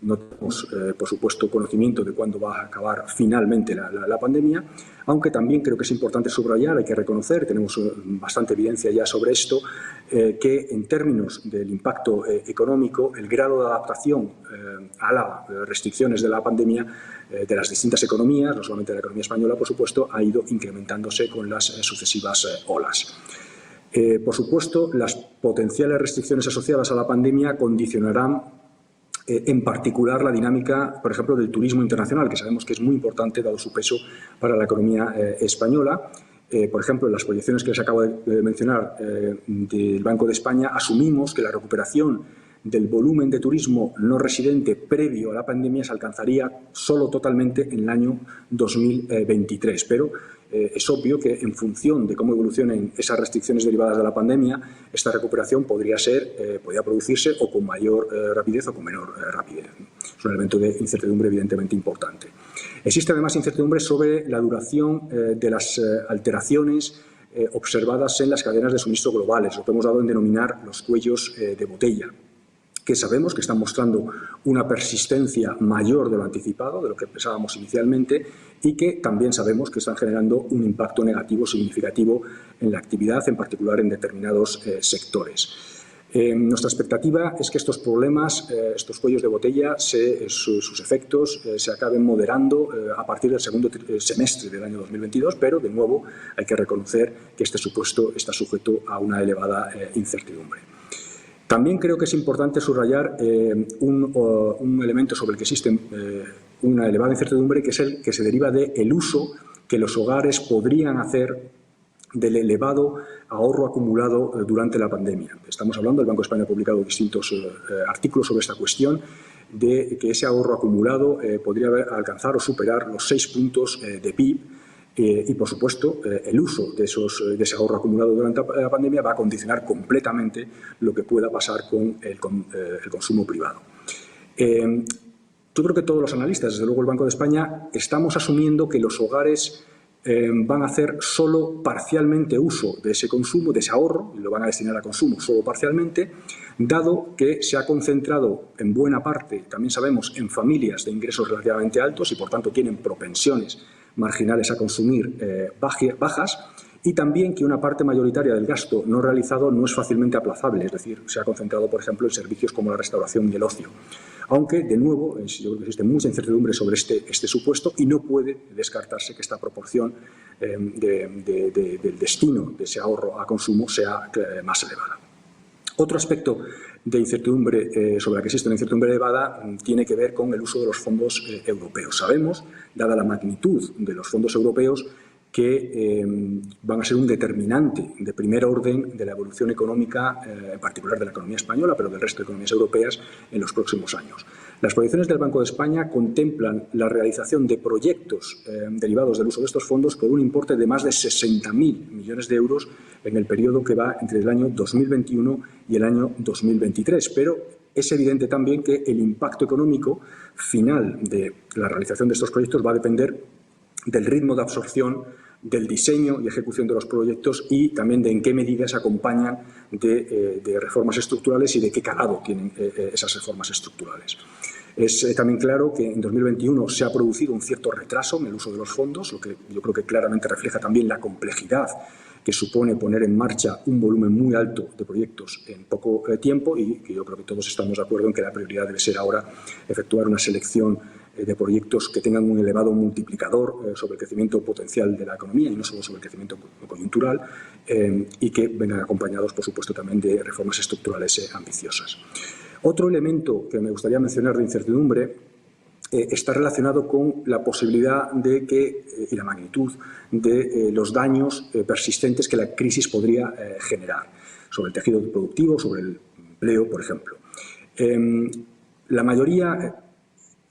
No tenemos, por supuesto, conocimiento de cuándo va a acabar finalmente la pandemia, aunque también creo que es importante subrayar, hay que reconocer, tenemos bastante evidencia ya sobre esto, que en términos del impacto económico, el grado de adaptación a las restricciones de la pandemia de las distintas economías, no solamente de la economía española, por supuesto, ha ido incrementándose con las sucesivas olas. Por supuesto, las potenciales restricciones asociadas a la pandemia condicionarán en particular la dinámica, por ejemplo, del turismo internacional, que sabemos que es muy importante dado su peso para la economía española. Por ejemplo, en las proyecciones que les acabo de mencionar del Banco de España, asumimos que la recuperación del volumen de turismo no residente previo a la pandemia se alcanzaría solo totalmente en el año 2023, pero es obvio que en función de cómo evolucionen esas restricciones derivadas de la pandemia, esta recuperación podría producirse o con mayor rapidez o con menor rapidez. Es un elemento de incertidumbre evidentemente importante. Existe además incertidumbre sobre la duración de las alteraciones observadas en las cadenas de suministro globales, lo que hemos dado en denominar los cuellos de botella, que sabemos que están mostrando una persistencia mayor de lo anticipado, de lo que pensábamos inicialmente, y que también sabemos que están generando un impacto negativo significativo en la actividad, en particular en determinados sectores. Nuestra expectativa es que estos problemas, estos cuellos de botella, sus efectos se acaben moderando a partir del segundo semestre del año 2022, pero, de nuevo, hay que reconocer que este supuesto está sujeto a una elevada incertidumbre. También creo que es importante subrayar un elemento sobre el que existe una elevada incertidumbre, que es el que se deriva del uso que los hogares podrían hacer del elevado ahorro acumulado durante la pandemia. Estamos hablando, el Banco de España ha publicado distintos artículos sobre esta cuestión, de que ese ahorro acumulado podría alcanzar o superar los 6 puntos de PIB. Y, por supuesto, el uso de ese ahorro acumulado durante la pandemia va a condicionar completamente lo que pueda pasar con el consumo privado. Yo creo que todos los analistas, desde luego el Banco de España, estamos asumiendo que los hogares van a hacer solo parcialmente uso de ese consumo, de ese ahorro, y lo van a destinar a consumo solo parcialmente, dado que se ha concentrado en buena parte, también sabemos, en familias de ingresos relativamente altos y, por tanto, tienen propensiones marginales a consumir bajas, y también que una parte mayoritaria del gasto no realizado no es fácilmente aplazable, es decir, se ha concentrado, por ejemplo, en servicios como la restauración y el ocio. Aunque, de nuevo, yo creo que existe mucha incertidumbre sobre este supuesto y no puede descartarse que esta proporción del destino de ese ahorro a consumo sea más elevada. Otro aspecto de incertidumbre sobre la que existe una incertidumbre elevada tiene que ver con el uso de los fondos europeos. Sabemos, dada la magnitud de los fondos europeos, que van a ser un determinante de primer orden de la evolución económica, en particular de la economía española, pero del resto de economías europeas en los próximos años. Las proyecciones del Banco de España contemplan la realización de proyectos derivados del uso de estos fondos por un importe de más de 60.000 millones de euros en el periodo que va entre el año 2021 y el año 2023. Pero es evidente también que el impacto económico final de la realización de estos proyectos va a depender del ritmo de absorción, del diseño y ejecución de los proyectos y también de en qué medida se acompañan de reformas estructurales y de qué calado tienen esas reformas estructurales. Es también claro que en 2021 se ha producido un cierto retraso en el uso de los fondos, lo que yo creo que claramente refleja también la complejidad que supone poner en marcha un volumen muy alto de proyectos en poco tiempo y que yo creo que todos estamos de acuerdo en que la prioridad debe ser ahora efectuar una selección de proyectos que tengan un elevado multiplicador sobre el crecimiento potencial de la economía y no solo sobre el crecimiento coyuntural y que vengan acompañados, por supuesto, también de reformas estructurales ambiciosas. Otro elemento que me gustaría mencionar de incertidumbre está relacionado con la posibilidad de que, y la magnitud de los daños persistentes que la crisis podría generar sobre el tejido productivo, sobre el empleo, por ejemplo. La mayoría,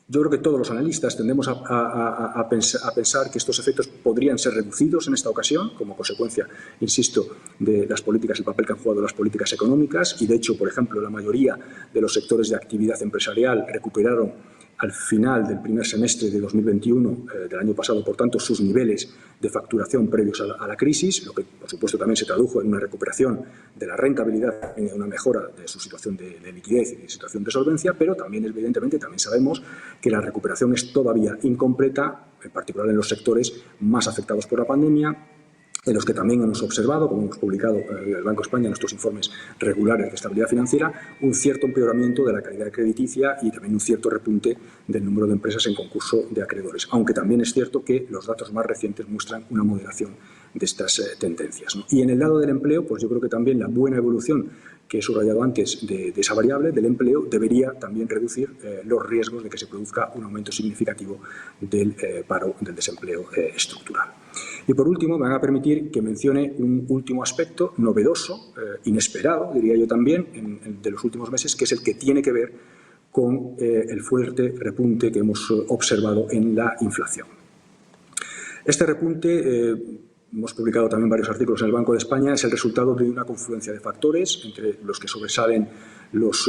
yo creo que todos los analistas tendemos a pensar que estos efectos podrían ser reducidos en esta ocasión como consecuencia, insisto, de las políticas, el papel que han jugado las políticas económicas y, de hecho, por ejemplo, la mayoría de los sectores de actividad empresarial recuperaron al final del primer semestre de 2021 del año pasado, por tanto, sus niveles de facturación previos a la crisis, lo que, por supuesto, también se tradujo en una recuperación de la rentabilidad, en una mejora de su situación de liquidez y de situación de solvencia, pero también, evidentemente, también sabemos que la recuperación es todavía incompleta, en particular en los sectores más afectados por la pandemia, en los que también hemos observado, como hemos publicado el Banco de España en nuestros informes regulares de estabilidad financiera, un cierto empeoramiento de la calidad crediticia y también un cierto repunte del número de empresas en concurso de acreedores. Aunque también es cierto que los datos más recientes muestran una moderación de estas tendencias, ¿no? Y en el lado del empleo, pues yo creo que también la buena evolución que he subrayado antes de esa variable del empleo debería también reducir los riesgos de que se produzca un aumento significativo del paro, del desempleo estructural. Y por último, me van a permitir que mencione un último aspecto novedoso, inesperado, diría yo también, de los últimos meses, que es el que tiene que ver con el fuerte repunte que hemos observado en la inflación. Este repunte, hemos publicado también varios artículos en el Banco de España, es el resultado de una confluencia de factores, entre los que sobresalen los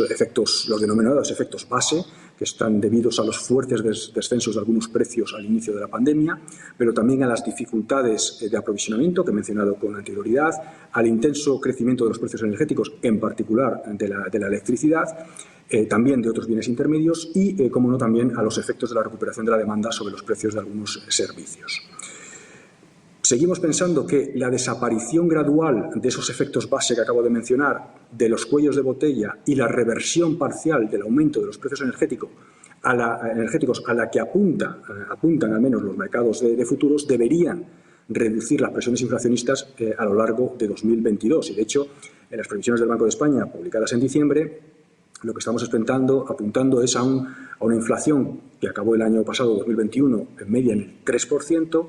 denominados efectos base, que están debidos a los fuertes descensos de algunos precios al inicio de la pandemia, pero también a las dificultades de aprovisionamiento que he mencionado con anterioridad, al intenso crecimiento de los precios energéticos, en particular de la electricidad, también de otros bienes intermedios y, como no, también a los efectos de la recuperación de la demanda sobre los precios de algunos servicios. Seguimos pensando que la desaparición gradual de esos efectos base que acabo de mencionar, de los cuellos de botella y la reversión parcial del aumento de los precios energéticos a la que apuntan al menos los mercados de futuros, deberían reducir las presiones inflacionistas a lo largo de 2022. Y, de hecho, en las previsiones del Banco de España, publicadas en diciembre, lo que estamos apuntando es a una inflación que acabó el año pasado, 2021, en media en el 3%,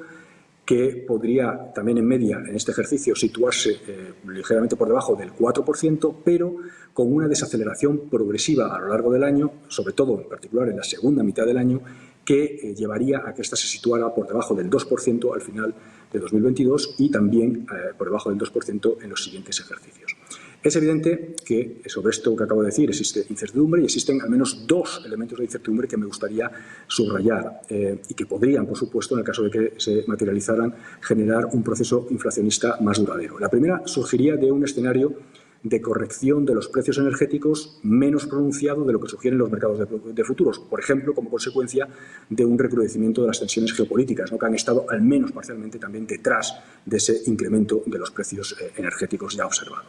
que podría también en media en este ejercicio situarse ligeramente por debajo del 4%, pero con una desaceleración progresiva a lo largo del año, sobre todo en particular en la segunda mitad del año, que llevaría a que ésta se situara por debajo del 2% al final de 2022 y también por debajo del 2% en los siguientes ejercicios. Es evidente que sobre esto que acabo de decir existe incertidumbre y existen al menos dos elementos de incertidumbre que me gustaría subrayar y que podrían, por supuesto, en el caso de que se materializaran, generar un proceso inflacionista más duradero. La primera surgiría de un escenario de corrección de los precios energéticos menos pronunciado de lo que sugieren los mercados de futuros, por ejemplo, como consecuencia de un recrudecimiento de las tensiones geopolíticas, ¿no?, que han estado al menos parcialmente también detrás de ese incremento de los precios energéticos ya observado.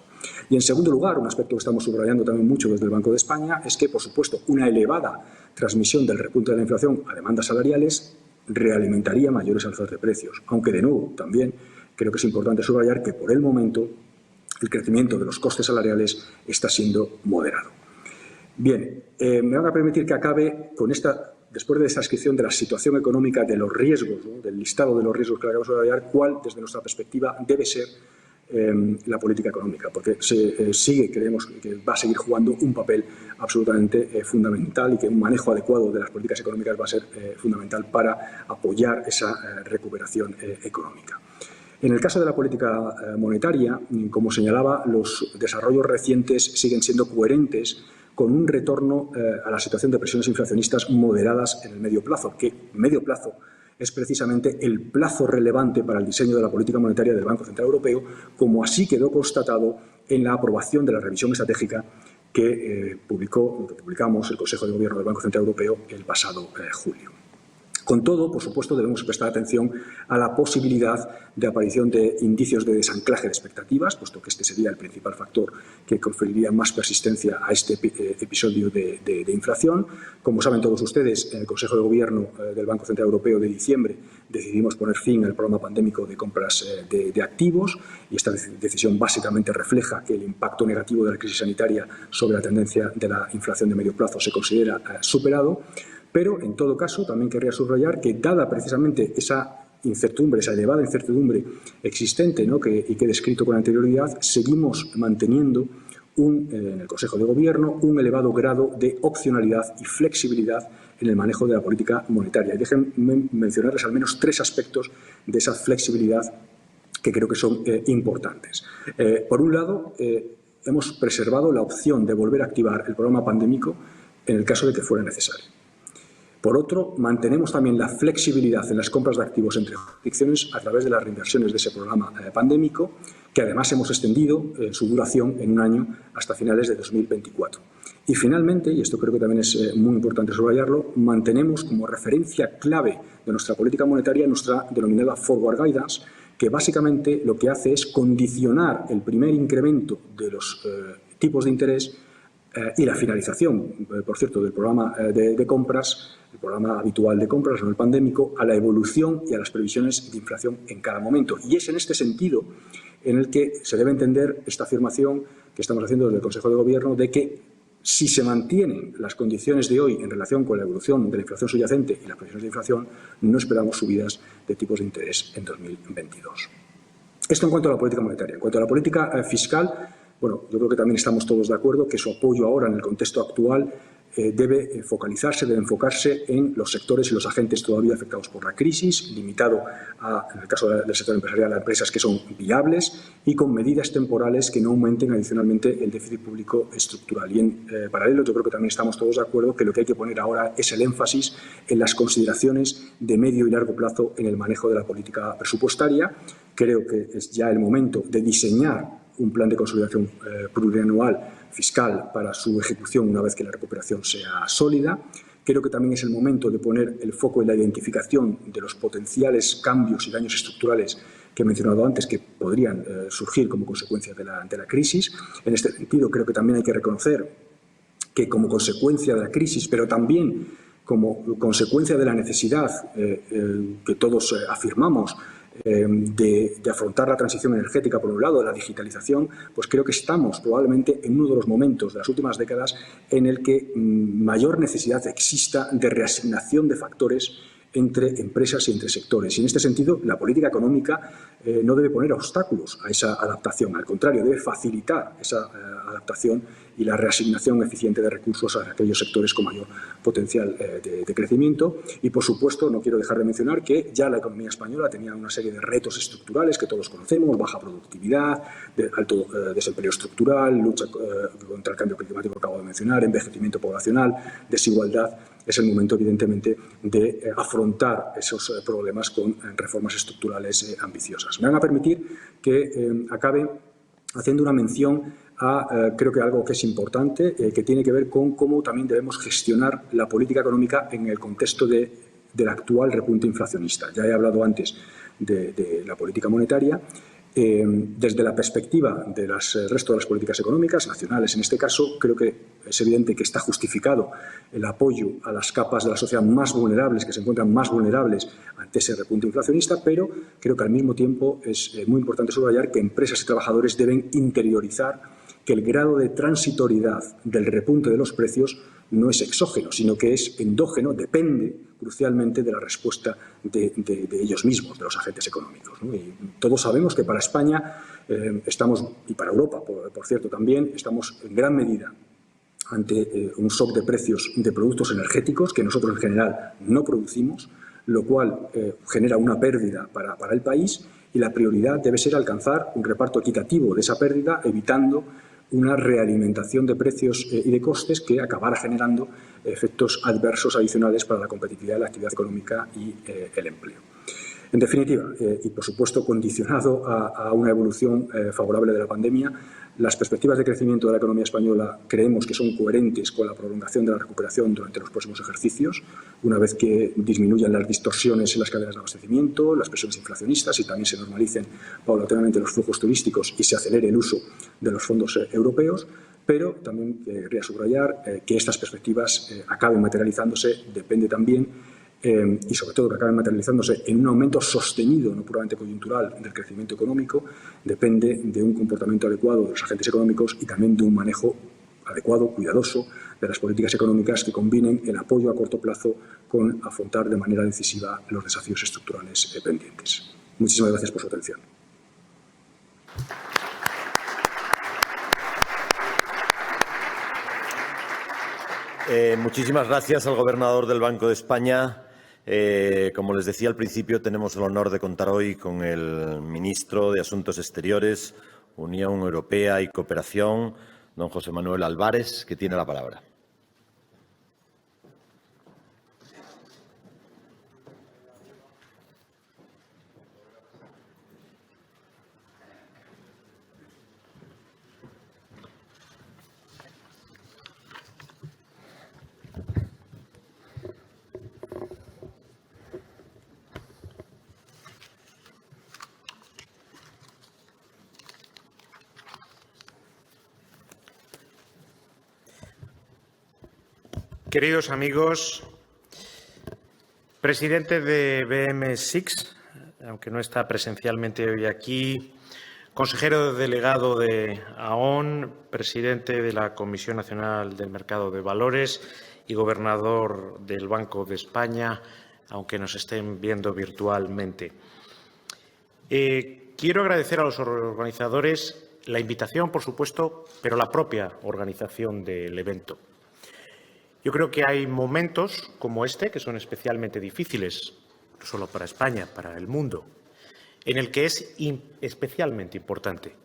Y en segundo lugar, un aspecto que estamos subrayando también mucho desde el Banco de España es que, por supuesto, una elevada transmisión del repunte de la inflación a demandas salariales realimentaría mayores alzas de precios, aunque de nuevo también creo que es importante subrayar que por el momento el crecimiento de los costes salariales está siendo moderado. Bien, me van a permitir que acabe con esta después de esa descripción de la situación económica, de los riesgos, ¿no?, del listado de los riesgos que acabamos de hablar, cuál, desde nuestra perspectiva, debe ser la política económica, porque creemos que va a seguir jugando un papel absolutamente fundamental y que un manejo adecuado de las políticas económicas va a ser fundamental para apoyar esa recuperación económica. En el caso de la política monetaria, como señalaba, los desarrollos recientes siguen siendo coherentes con un retorno a la situación de presiones inflacionistas moderadas en el medio plazo, que medio plazo es precisamente el plazo relevante para el diseño de la política monetaria del Banco Central Europeo, como así quedó constatado en la aprobación de la revisión estratégica que publicamos el Consejo de Gobierno del Banco Central Europeo el pasado julio. Con todo, por supuesto, debemos prestar atención a la posibilidad de aparición de indicios de desanclaje de expectativas, puesto que este sería el principal factor que conferiría más persistencia a este episodio de inflación. Como saben todos ustedes, en el Consejo de Gobierno del Banco Central Europeo de diciembre decidimos poner fin al programa pandémico de compras de activos, y esta decisión básicamente refleja que el impacto negativo de la crisis sanitaria sobre la tendencia de la inflación de medio plazo se considera superado. Pero, en todo caso, también querría subrayar que, dada precisamente esa incertidumbre, esa elevada incertidumbre existente, ¿no?, que he descrito con anterioridad, seguimos manteniendo en el Consejo de Gobierno un elevado grado de opcionalidad y flexibilidad en el manejo de la política monetaria. Y déjenme mencionarles al menos 3 aspectos de esa flexibilidad que creo que son importantes. Por un lado, hemos preservado la opción de volver a activar el programa pandémico en el caso de que fuera necesario. Por otro, mantenemos también la flexibilidad en las compras de activos entre jurisdicciones a través de las reinversiones de ese programa pandémico, que además hemos extendido su duración en un año hasta finales de 2024. Y finalmente, y esto creo que también es muy importante subrayarlo, mantenemos como referencia clave de nuestra política monetaria nuestra denominada Forward Guidance, que básicamente lo que hace es condicionar el primer incremento de los tipos de interés y la finalización, por cierto, del programa de compras, el programa habitual de compras, no el pandémico, a la evolución y a las previsiones de inflación en cada momento. Y es en este sentido en el que se debe entender esta afirmación que estamos haciendo desde el Consejo de Gobierno de que si se mantienen las condiciones de hoy en relación con la evolución de la inflación subyacente y las previsiones de inflación, no esperamos subidas de tipos de interés en 2022. Esto en cuanto a la política monetaria. En cuanto a la política fiscal, bueno, yo creo que también estamos todos de acuerdo que su apoyo ahora en el contexto actual debe enfocarse en los sectores y los agentes todavía afectados por la crisis, limitado en el caso del sector empresarial, a empresas que son viables y con medidas temporales que no aumenten adicionalmente el déficit público estructural. Y en paralelo, yo creo que también estamos todos de acuerdo que lo que hay que poner ahora es el énfasis en las consideraciones de medio y largo plazo en el manejo de la política presupuestaria. Creo que es ya el momento de diseñar un plan de consolidación plurianual fiscal para su ejecución una vez que la recuperación sea sólida. Creo que también es el momento de poner el foco en la identificación de los potenciales cambios y daños estructurales que he mencionado antes que podrían surgir como consecuencia de la crisis. En este sentido, creo que también hay que reconocer que como consecuencia de la crisis, pero también como consecuencia de la necesidad que todos afirmamos de afrontar la transición energética, por un lado, de la digitalización, pues creo que estamos probablemente en uno de los momentos de las últimas décadas en el que mayor necesidad exista de reasignación de factores entre empresas y entre sectores. Y en este sentido, la política económica no debe poner obstáculos a esa adaptación, al contrario, debe facilitar esa adaptación y la reasignación eficiente de recursos a aquellos sectores con mayor potencial de crecimiento. Y, por supuesto, no quiero dejar de mencionar que ya la economía española tenía una serie de retos estructurales que todos conocemos: baja productividad, alto desempleo estructural, lucha contra el cambio climático que acabo de mencionar, envejecimiento poblacional, desigualdad. Es el momento, evidentemente, de afrontar esos problemas con reformas estructurales ambiciosas. Me van a permitir que acabe haciendo una mención a, creo que algo que es importante, que tiene que ver con cómo también debemos gestionar la política económica en el contexto del actual repunte inflacionista. Ya he hablado antes de la política monetaria. Desde la perspectiva del resto de las políticas económicas, nacionales en este caso, creo que es evidente que está justificado el apoyo a las capas de la sociedad más vulnerables, que se encuentran más vulnerables ante ese repunte inflacionista, pero creo que al mismo tiempo es muy importante subrayar que empresas y trabajadores deben interiorizar que el grado de transitoriedad del repunte de los precios no es exógeno, sino que es endógeno, depende crucialmente de la respuesta de ellos mismos, de los agentes económicos, ¿no? Y todos sabemos que para España estamos, y para Europa, por cierto, también, estamos en gran medida ante un shock de precios de productos energéticos que nosotros en general no producimos, lo cual genera una pérdida para el país, y la prioridad debe ser alcanzar un reparto equitativo de esa pérdida, evitando una realimentación de precios y de costes que acabara generando efectos adversos adicionales para la competitividad de la actividad económica y el empleo. En definitiva, y por supuesto condicionado a una evolución favorable de la pandemia, las perspectivas de crecimiento de la economía española creemos que son coherentes con la prolongación de la recuperación durante los próximos ejercicios, una vez que disminuyan las distorsiones en las cadenas de abastecimiento, las presiones inflacionistas y también se normalicen paulatinamente los flujos turísticos y se acelere el uso de los fondos europeos. Pero también querría subrayar que estas perspectivas acaben materializándose depende también y sobre todo que acaben materializándose en un aumento sostenido, no puramente coyuntural, del crecimiento económico, depende de un comportamiento adecuado de los agentes económicos y también de un manejo adecuado, cuidadoso, de las políticas económicas que combinen el apoyo a corto plazo con afrontar de manera decisiva los desafíos estructurales pendientes. Muchísimas gracias por su atención. Muchísimas gracias al gobernador del Banco de España. Como les decía al principio, tenemos el honor de contar hoy con el ministro de Asuntos Exteriores, Unión Europea y Cooperación, don José Manuel Álvarez, que tiene la palabra. Queridos amigos, presidente de BM6, aunque no está presencialmente hoy aquí, consejero delegado de AON, presidente de la Comisión Nacional del Mercado de Valores y gobernador del Banco de España, aunque nos estén viendo virtualmente. Quiero agradecer a los organizadores la invitación, por supuesto, pero la propia organización del evento. Yo creo que hay momentos como este, que son especialmente difíciles, no solo para España, para el mundo, en el que es especialmente importante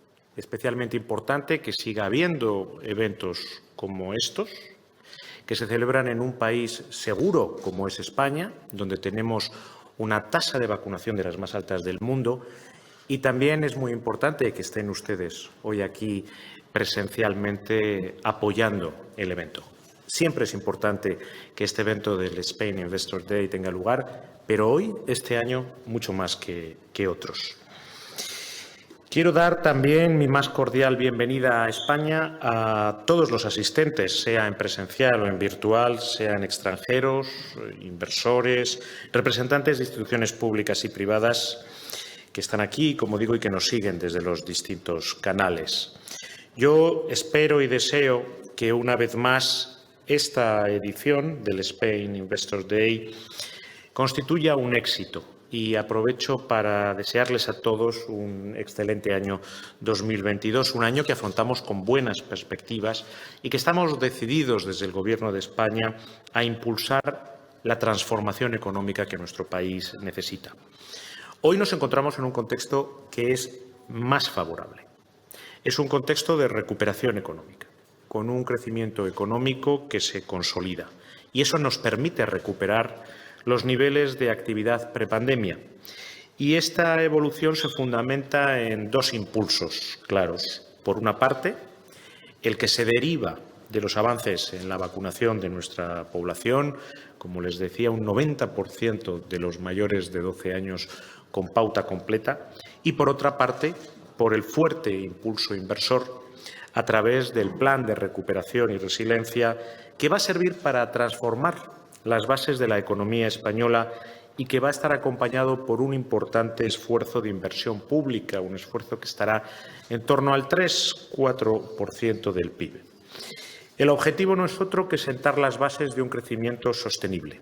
que siga habiendo eventos como estos, que se celebran en un país seguro como es España, donde tenemos una tasa de vacunación de las más altas del mundo, y también es muy importante que estén ustedes hoy aquí presencialmente apoyando el evento. Siempre es importante que este evento del Spain Investors Day tenga lugar, pero hoy, este año, mucho más que otros. Quiero dar también mi más cordial bienvenida a España a todos los asistentes, sea en presencial o en virtual, sean extranjeros, inversores, representantes de instituciones públicas y privadas que están aquí, como digo, y que nos siguen desde los distintos canales. Yo espero y deseo que una vez más esta edición del Spain Investors Day constituya un éxito y aprovecho para desearles a todos un excelente año 2022, un año que afrontamos con buenas perspectivas y que estamos decididos desde el Gobierno de España a impulsar la transformación económica que nuestro país necesita. Hoy nos encontramos en un contexto que es más favorable. Es un contexto de recuperación económica, con un crecimiento económico que se consolida. Y eso nos permite recuperar los niveles de actividad prepandemia. Y esta evolución se fundamenta en dos impulsos claros. Por una parte, el que se deriva de los avances en la vacunación de nuestra población, como les decía, un 90% de los mayores de 12 años con pauta completa. Y por otra parte, por el fuerte impulso inversor a través del Plan de Recuperación y Resiliencia, que va a servir para transformar las bases de la economía española y que va a estar acompañado por un importante esfuerzo de inversión pública, un esfuerzo que estará en torno al 3-4% del PIB. El objetivo no es otro que sentar las bases de un crecimiento sostenible.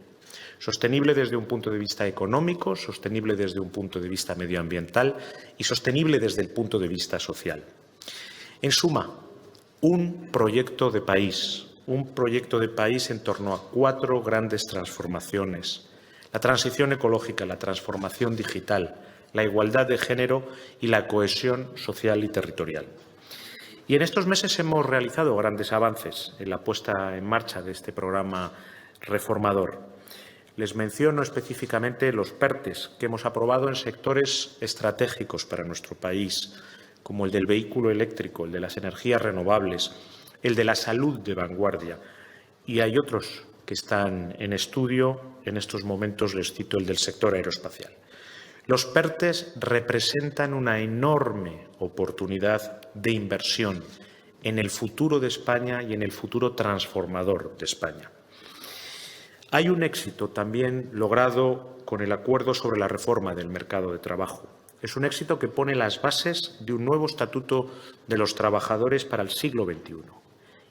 Sostenible desde un punto de vista económico, sostenible desde un punto de vista medioambiental y sostenible desde el punto de vista social. En suma, un proyecto de país en torno a 4 grandes transformaciones: la transición ecológica, la transformación digital, la igualdad de género y la cohesión social y territorial. Y en estos meses hemos realizado grandes avances en la puesta en marcha de este programa reformador. Les menciono específicamente los PERTEs que hemos aprobado en sectores estratégicos para nuestro país, como el del vehículo eléctrico, el de las energías renovables, el de la salud de vanguardia. Y hay otros que están en estudio. En estos momentos les cito el del sector aeroespacial. Los PERTEs representan una enorme oportunidad de inversión en el futuro de España y en el futuro transformador de España. Hay un éxito también logrado con el acuerdo sobre la reforma del mercado de trabajo. Es un éxito que pone las bases de un nuevo estatuto de los trabajadores para el siglo XXI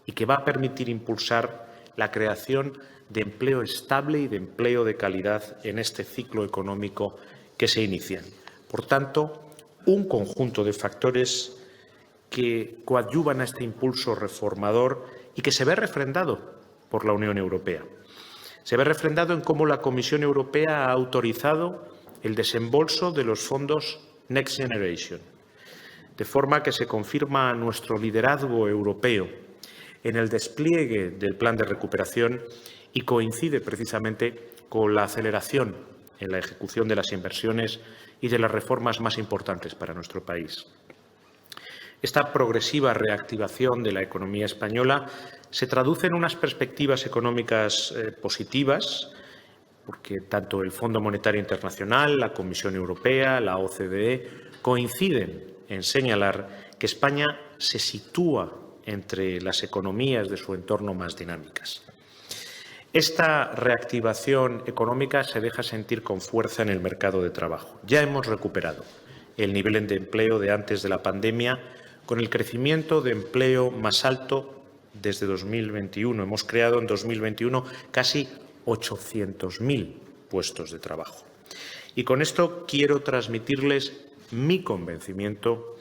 y que va a permitir impulsar la creación de empleo estable y de empleo de calidad en este ciclo económico que se inician. Por tanto, un conjunto de factores que coadyuvan a este impulso reformador y que se ve refrendado por la Unión Europea. Se ve refrendado en cómo la Comisión Europea ha autorizado el desembolso de los fondos Next Generation, de forma que se confirma nuestro liderazgo europeo en el despliegue del plan de recuperación y coincide precisamente con la aceleración en la ejecución de las inversiones y de las reformas más importantes para nuestro país. Esta progresiva reactivación de la economía española se traduce en unas perspectivas económicas positivas, porque tanto el Fondo Monetario Internacional, la Comisión Europea, la OCDE coinciden en señalar que España se sitúa entre las economías de su entorno más dinámicas. Esta reactivación económica se deja sentir con fuerza en el mercado de trabajo. Ya hemos recuperado el nivel de empleo de antes de la pandemia, con el crecimiento de empleo más alto desde 2021. Hemos creado en 2021 casi 800.000 puestos de trabajo. Y con esto quiero transmitirles mi convencimiento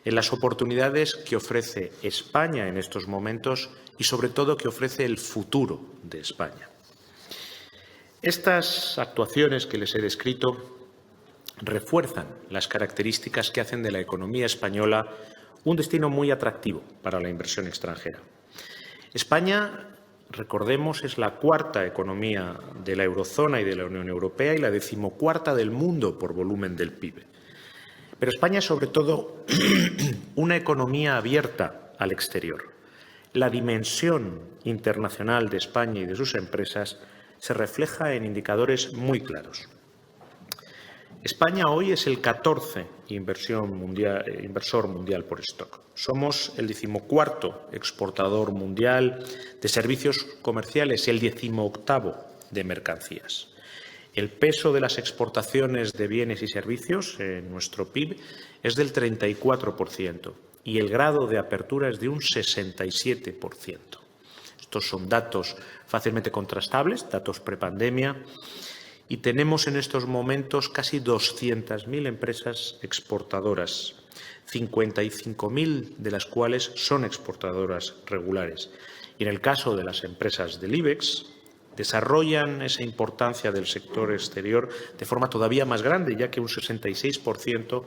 en las oportunidades que ofrece España en estos momentos y, sobre todo, que ofrece el futuro de España. Estas actuaciones que les he descrito refuerzan las características que hacen de la economía española un destino muy atractivo para la inversión extranjera. España, recordemos, es la 4ª economía de la eurozona y de la Unión Europea y la 14ª del mundo por volumen del PIB. Pero España es sobre todo una economía abierta al exterior. La dimensión internacional de España y de sus empresas se refleja en indicadores muy claros. España hoy es el 14 inversor mundial por stock. Somos el 14º exportador mundial de servicios comerciales y el 18º de mercancías. El peso de las exportaciones de bienes y servicios en nuestro PIB es del 34% y el grado de apertura es de un 67%. Estos son datos fácilmente contrastables, datos prepandemia, y tenemos en estos momentos casi 200.000 empresas exportadoras, 55.000 de las cuales son exportadoras regulares. Y en el caso de las empresas del IBEX, desarrollan esa importancia del sector exterior de forma todavía más grande, ya que un 66%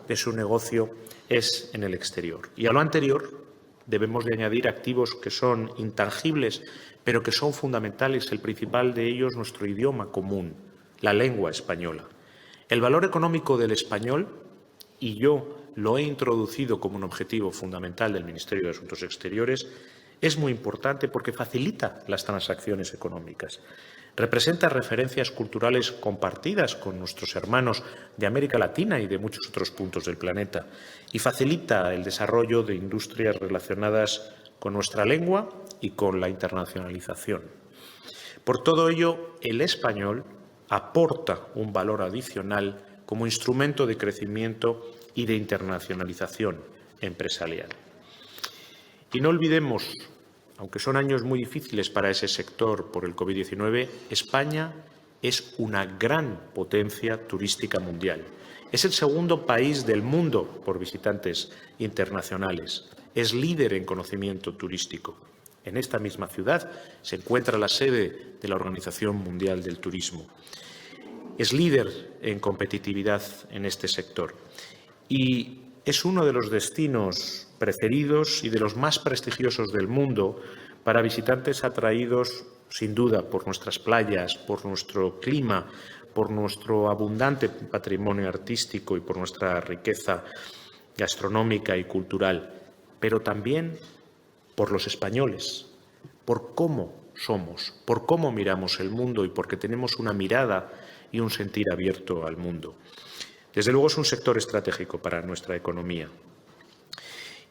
de su negocio es en el exterior. Y a lo anterior debemos de añadir activos que son intangibles, pero que son fundamentales. El principal de ellos, nuestro idioma común, la lengua española. El valor económico del español, y yo lo he introducido como un objetivo fundamental del Ministerio de Asuntos Exteriores, es muy importante porque facilita las transacciones económicas. Representa referencias culturales compartidas con nuestros hermanos de América Latina y de muchos otros puntos del planeta y facilita el desarrollo de industrias relacionadas con nuestra lengua y con la internacionalización. Por todo ello, el español aporta un valor adicional como instrumento de crecimiento y de internacionalización empresarial. Y no olvidemos, aunque son años muy difíciles para ese sector por el COVID-19, España es una gran potencia turística mundial. Es el segundo país del mundo por visitantes internacionales. Es líder en conocimiento turístico. En esta misma ciudad se encuentra la sede de la Organización Mundial del Turismo. Es líder en competitividad en este sector y es uno de los destinos preferidos y de los más prestigiosos del mundo para visitantes atraídos, sin duda, por nuestras playas, por nuestro clima, por nuestro abundante patrimonio artístico y por nuestra riqueza gastronómica y cultural, pero también por los españoles, por cómo somos, por cómo miramos el mundo y porque tenemos una mirada y un sentir abierto al mundo. Desde luego es un sector estratégico para nuestra economía.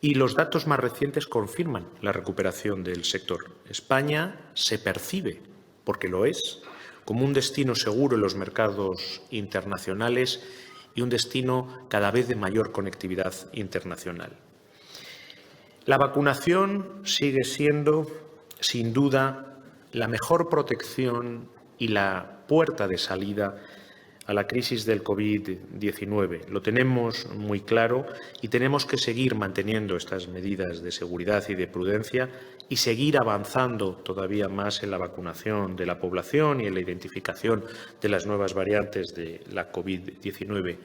Y los datos más recientes confirman la recuperación del sector. España se percibe, porque lo es, como un destino seguro en los mercados internacionales y un destino cada vez de mayor conectividad internacional. La vacunación sigue siendo, sin duda, la mejor protección y la puerta de salida a la crisis del COVID-19. Lo tenemos muy claro y tenemos que seguir manteniendo estas medidas de seguridad y de prudencia y seguir avanzando todavía más en la vacunación de la población y en la identificación de las nuevas variantes de la COVID-19.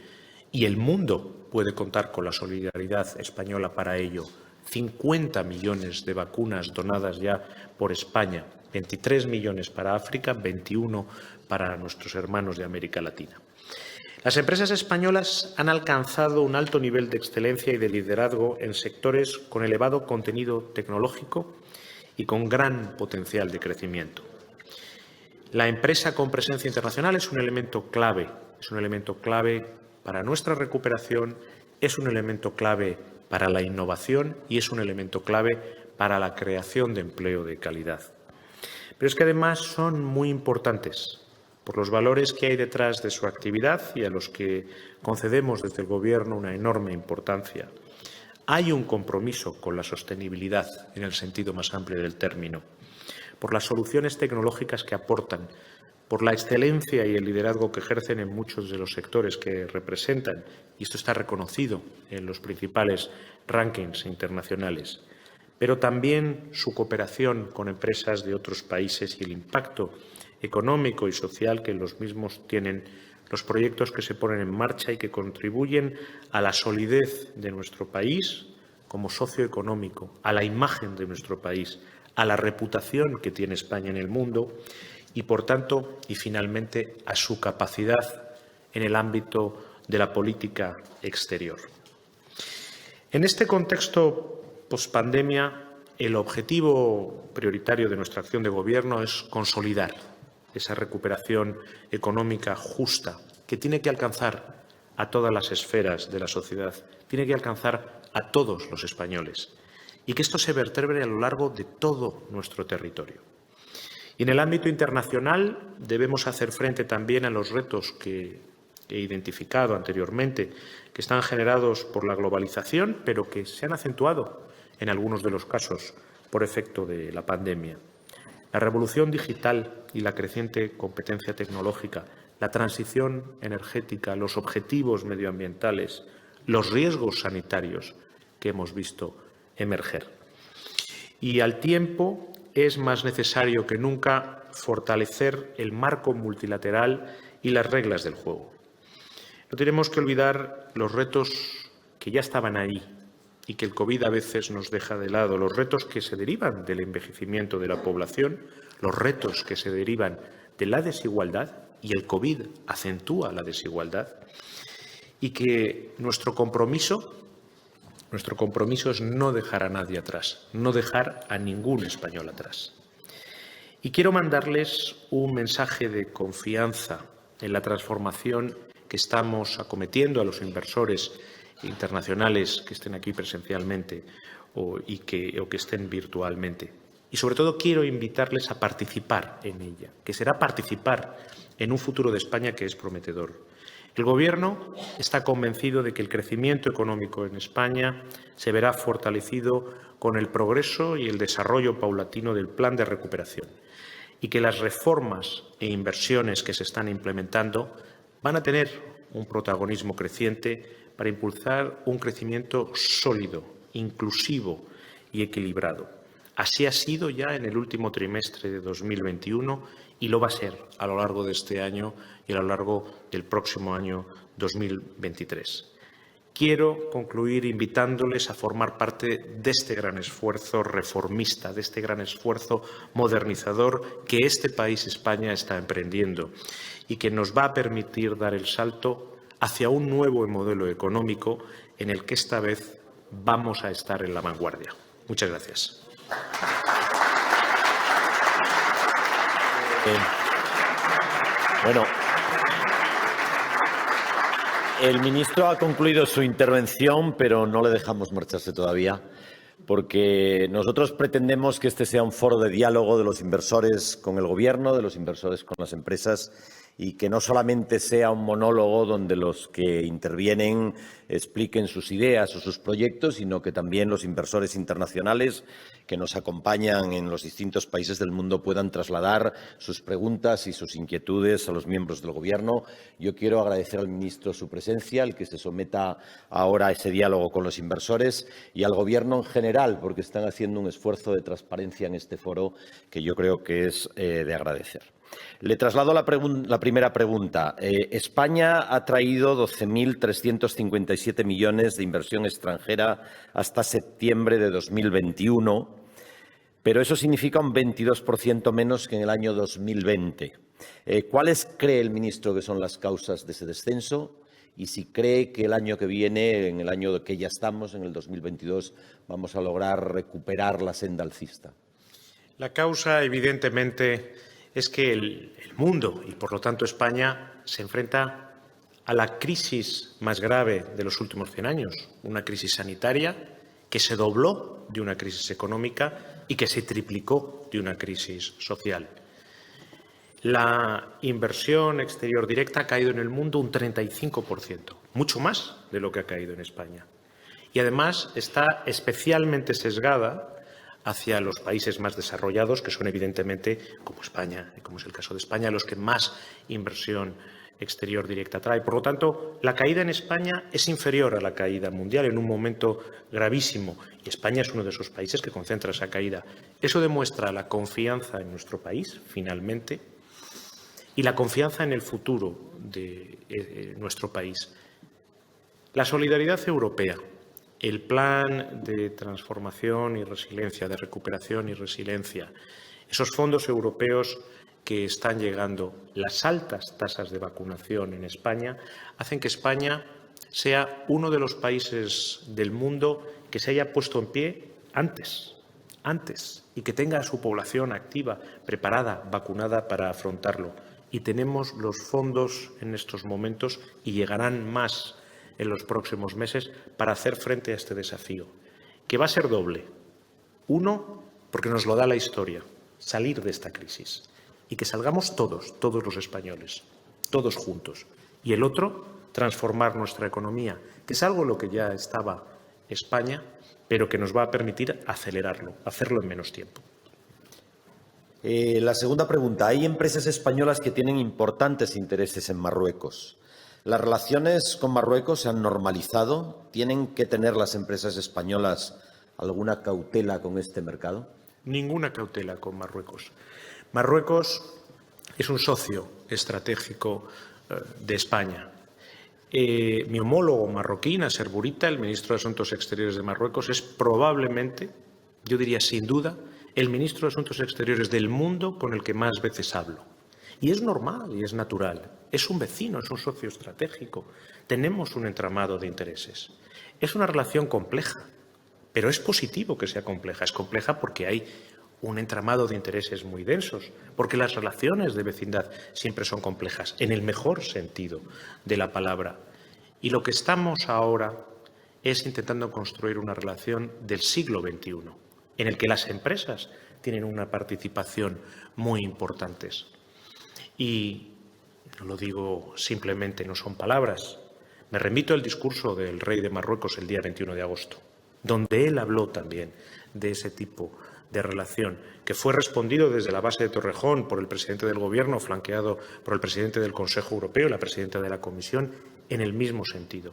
Y el mundo puede contar con la solidaridad española para ello. 50 millones de vacunas donadas ya por España, 23 millones para África, 21 para nuestros hermanos de América Latina. Las empresas españolas han alcanzado un alto nivel de excelencia y de liderazgo en sectores con elevado contenido tecnológico y con gran potencial de crecimiento. La empresa con presencia internacional es un elemento clave para nuestra recuperación, es un elemento clave para la innovación y es un elemento clave para la creación de empleo de calidad. Pero es que además son muy importantes por los valores que hay detrás de su actividad y a los que concedemos desde el Gobierno una enorme importancia. Hay un compromiso con la sostenibilidad en el sentido más amplio del término, por las soluciones tecnológicas que aportan, por la excelencia y el liderazgo que ejercen en muchos de los sectores que representan, y esto está reconocido en los principales rankings internacionales, pero también su cooperación con empresas de otros países y el impacto económico y social que en los mismos tienen los proyectos que se ponen en marcha y que contribuyen a la solidez de nuestro país como socio económico, a la imagen de nuestro país, a la reputación que tiene España en el mundo y, por tanto, y finalmente, a su capacidad en el ámbito de la política exterior. En este contexto pospandemia, el objetivo prioritario de nuestra acción de Gobierno es consolidar esa recuperación económica justa que tiene que alcanzar a todas las esferas de la sociedad, tiene que alcanzar a todos los españoles y que esto se vertebre a lo largo de todo nuestro territorio. Y en el ámbito internacional debemos hacer frente también a los retos que he identificado anteriormente, que están generados por la globalización, pero que se han acentuado en algunos de los casos por efecto de la pandemia. La revolución digital y la creciente competencia tecnológica, la transición energética, los objetivos medioambientales, los riesgos sanitarios que hemos visto emerger. Y al tiempo es más necesario que nunca fortalecer el marco multilateral y las reglas del juego. No tenemos que olvidar los retos que ya estaban ahí y que el COVID a veces nos deja de lado, los retos que se derivan del envejecimiento de la población, los retos que se derivan de la desigualdad, y el COVID acentúa la desigualdad, y que nuestro compromiso es no dejar a nadie atrás, no dejar a ningún español atrás. Y quiero mandarles un mensaje de confianza en la transformación que estamos acometiendo a los inversores internacionales que estén aquí presencialmente o que estén virtualmente. Y y, sobre todo, quiero invitarles a participar en ella, que será participar en un futuro de España que es prometedor. El Gobierno está convencido de que el crecimiento económico en España se verá fortalecido con el progreso y el desarrollo paulatino del Plan de Recuperación y que las reformas e inversiones que se están implementando van a tener un protagonismo creciente para impulsar un crecimiento sólido, inclusivo y equilibrado. Así ha sido ya en el último trimestre de 2021 y lo va a ser a lo largo de este año y a lo largo del próximo año 2023. Quiero concluir invitándoles a formar parte de este gran esfuerzo reformista, de este gran esfuerzo modernizador que este país, España, está emprendiendo y que nos va a permitir dar el salto hacia un nuevo modelo económico en el que esta vez vamos a estar en la vanguardia. Muchas gracias. Bueno, el ministro ha concluido su intervención, pero no le dejamos marcharse todavía, porque nosotros pretendemos que este sea un foro de diálogo de los inversores con el Gobierno, de los inversores con las empresas, y que no solamente sea un monólogo donde los que intervienen expliquen sus ideas o sus proyectos, sino que también los inversores internacionales que nos acompañan en los distintos países del mundo puedan trasladar sus preguntas y sus inquietudes a los miembros del Gobierno. Yo quiero agradecer al ministro su presencia, el que se someta ahora a ese diálogo con los inversores, y al Gobierno en general, porque están haciendo un esfuerzo de transparencia en este foro que yo creo que es de agradecer. Le traslado la primera pregunta. España ha traído 12.357 millones de inversión extranjera hasta septiembre de 2021, pero eso significa un 22% menos que en el año 2020. ¿Cuáles cree el ministro que son las causas de ese descenso? Y si cree que el año que viene, en el año que ya estamos, en el 2022, vamos a lograr recuperar la senda alcista. La causa, evidentemente, es que el mundo y, por lo tanto, España se enfrenta a la crisis más grave de los últimos 100 años, una crisis sanitaria que se dobló de una crisis económica y que se triplicó de una crisis social. La inversión exterior directa ha caído en el mundo un 35%, mucho más de lo que ha caído en España. Y, además, está especialmente sesgada hacia los países más desarrollados, que son evidentemente, como España, y como es el caso de España, los que más inversión exterior directa trae. Por lo tanto, la caída en España es inferior a la caída mundial en un momento gravísimo, y España es uno de esos países que concentra esa caída. Eso demuestra la confianza en nuestro país, finalmente, y la confianza en el futuro de nuestro país. La solidaridad europea, el plan de transformación y resiliencia, de recuperación y resiliencia, esos fondos europeos que están llegando, las altas tasas de vacunación en España, hacen que España sea uno de los países del mundo que se haya puesto en pie antes, y que tenga a su población activa, preparada, vacunada para afrontarlo. Y tenemos los fondos en estos momentos y llegarán más en los próximos meses para hacer frente a este desafío, que va a ser doble. Uno, porque nos lo da la historia, salir de esta crisis y que salgamos todos los españoles, todos juntos. Y el otro, transformar nuestra economía, que es algo en lo que ya estaba España, pero que nos va a permitir acelerarlo, hacerlo en menos tiempo. La segunda pregunta. Hay empresas españolas que tienen importantes intereses en Marruecos. ¿Las relaciones con Marruecos se han normalizado? ¿Tienen que tener las empresas españolas alguna cautela con este mercado? Ninguna cautela con Marruecos. Marruecos es un socio estratégico de España. Mi homólogo marroquí, Nasser Bourita, el ministro de Asuntos Exteriores de Marruecos, es probablemente, yo diría sin duda, el ministro de Asuntos Exteriores del mundo con el que más veces hablo. Y es normal y es natural. Es un vecino, es un socio estratégico. Tenemos un entramado de intereses. Es una relación compleja, pero es positivo que sea compleja. Es compleja porque hay un entramado de intereses muy densos, porque las relaciones de vecindad siempre son complejas, en el mejor sentido de la palabra. Y lo que estamos ahora es intentando construir una relación del siglo XXI, en el que las empresas tienen una participación muy importante. Y no lo digo simplemente, no son palabras. Me remito al discurso del rey de Marruecos el día 21 de agosto, donde él habló también de ese tipo de relación, que fue respondido desde la base de Torrejón por el presidente del Gobierno, flanqueado por el presidente del Consejo Europeo y la presidenta de la Comisión, en el mismo sentido.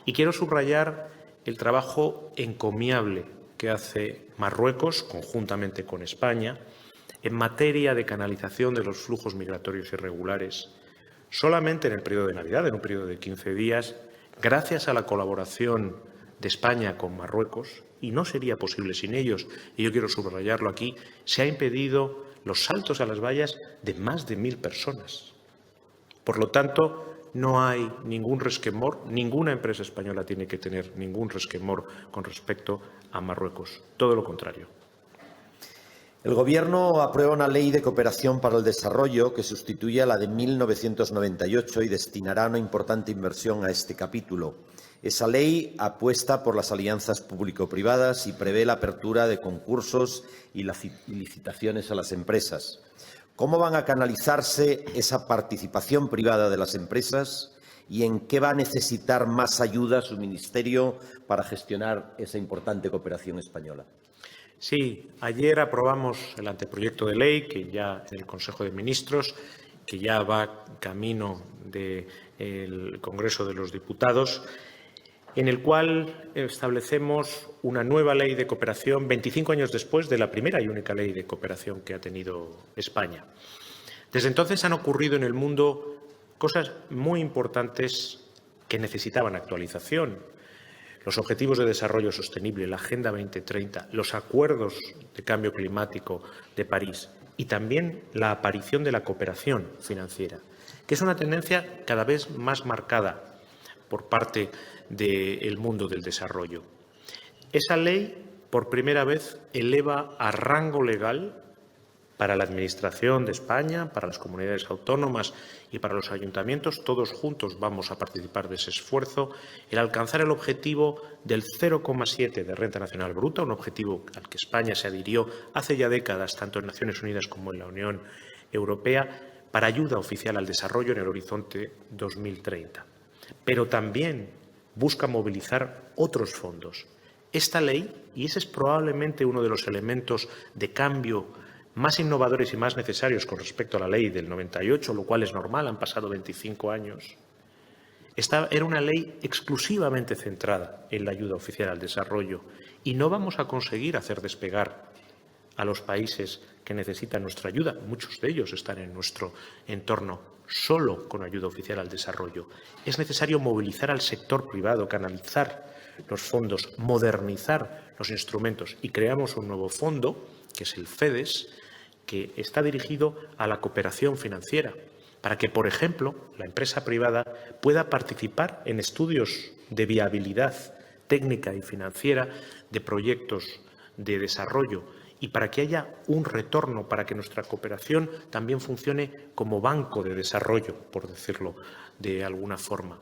Y quiero subrayar el trabajo encomiable que hace Marruecos, conjuntamente con España, en materia de canalización de los flujos migratorios irregulares. Solamente en el periodo de Navidad, en un periodo de 15 días, gracias a la colaboración de España con Marruecos, y no sería posible sin ellos, y yo quiero subrayarlo aquí, se ha impedido los saltos a las vallas de más de 1000 personas. Por lo tanto, no hay ningún resquemor, ninguna empresa española tiene que tener ningún resquemor con respecto a Marruecos, todo lo contrario. El Gobierno aprueba una ley de cooperación para el desarrollo que sustituye a la de 1998 y destinará una importante inversión a este capítulo. Esa ley apuesta por las alianzas público-privadas y prevé la apertura de concursos y licitaciones a las empresas. ¿Cómo van a canalizarse esa participación privada de las empresas y en qué va a necesitar más ayuda su Ministerio para gestionar esa importante cooperación española? Sí, ayer aprobamos el anteproyecto de ley que ya en el Consejo de Ministros, que ya va camino del Congreso de los Diputados, en el cual establecemos una nueva ley de cooperación 25 años después de la primera y única ley de cooperación que ha tenido España. Desde entonces han ocurrido en el mundo cosas muy importantes que necesitaban actualización. Los Objetivos de Desarrollo Sostenible, la Agenda 2030, los acuerdos de cambio climático de París y también la aparición de la cooperación financiera, que es una tendencia cada vez más marcada por parte del mundo del desarrollo. Esa ley, por primera vez, eleva a rango legal para la Administración de España, para las comunidades autónomas y para los ayuntamientos, todos juntos vamos a participar de ese esfuerzo, el alcanzar el objetivo del 0,7 de renta nacional bruta, un objetivo al que España se adhirió hace ya décadas, tanto en Naciones Unidas como en la Unión Europea, para ayuda oficial al desarrollo en el horizonte 2030. Pero también busca movilizar otros fondos. Esta ley, y ese es probablemente uno de los elementos de cambio más innovadores y más necesarios con respecto a la ley del 98, lo cual es normal, han pasado 25 años. Esta era una ley exclusivamente centrada en la ayuda oficial al desarrollo y no vamos a conseguir hacer despegar a los países que necesitan nuestra ayuda. Muchos de ellos están en nuestro entorno solo con ayuda oficial al desarrollo. Es necesario movilizar al sector privado, canalizar los fondos, modernizar los instrumentos y creamos un nuevo fondo, que es el FEDES, que está dirigido a la cooperación financiera, para que, por ejemplo, la empresa privada pueda participar en estudios de viabilidad técnica y financiera de proyectos de desarrollo y para que haya un retorno, para que nuestra cooperación también funcione como banco de desarrollo, por decirlo de alguna forma.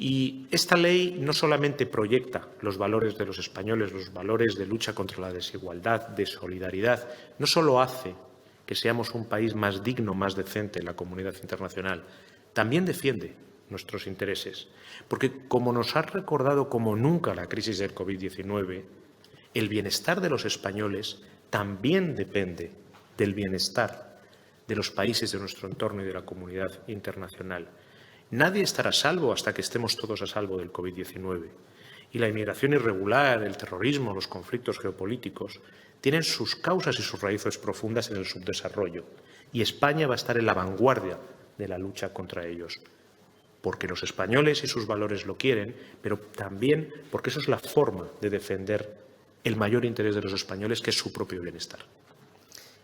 Y esta ley no solamente proyecta los valores de los españoles, los valores de lucha contra la desigualdad, de solidaridad, no solo hace que seamos un país más digno, más decente en la comunidad internacional, también defiende nuestros intereses. Porque, como nos ha recordado como nunca la crisis del COVID-19, el bienestar de los españoles también depende del bienestar de los países de nuestro entorno y de la comunidad internacional. Nadie estará a salvo hasta que estemos todos a salvo del COVID-19. Y la inmigración irregular, el terrorismo, los conflictos geopolíticos tienen sus causas y sus raíces profundas en el subdesarrollo. Y España va a estar en la vanguardia de la lucha contra ellos. Porque los españoles y sus valores lo quieren, pero también porque eso es la forma de defender el mayor interés de los españoles, que es su propio bienestar.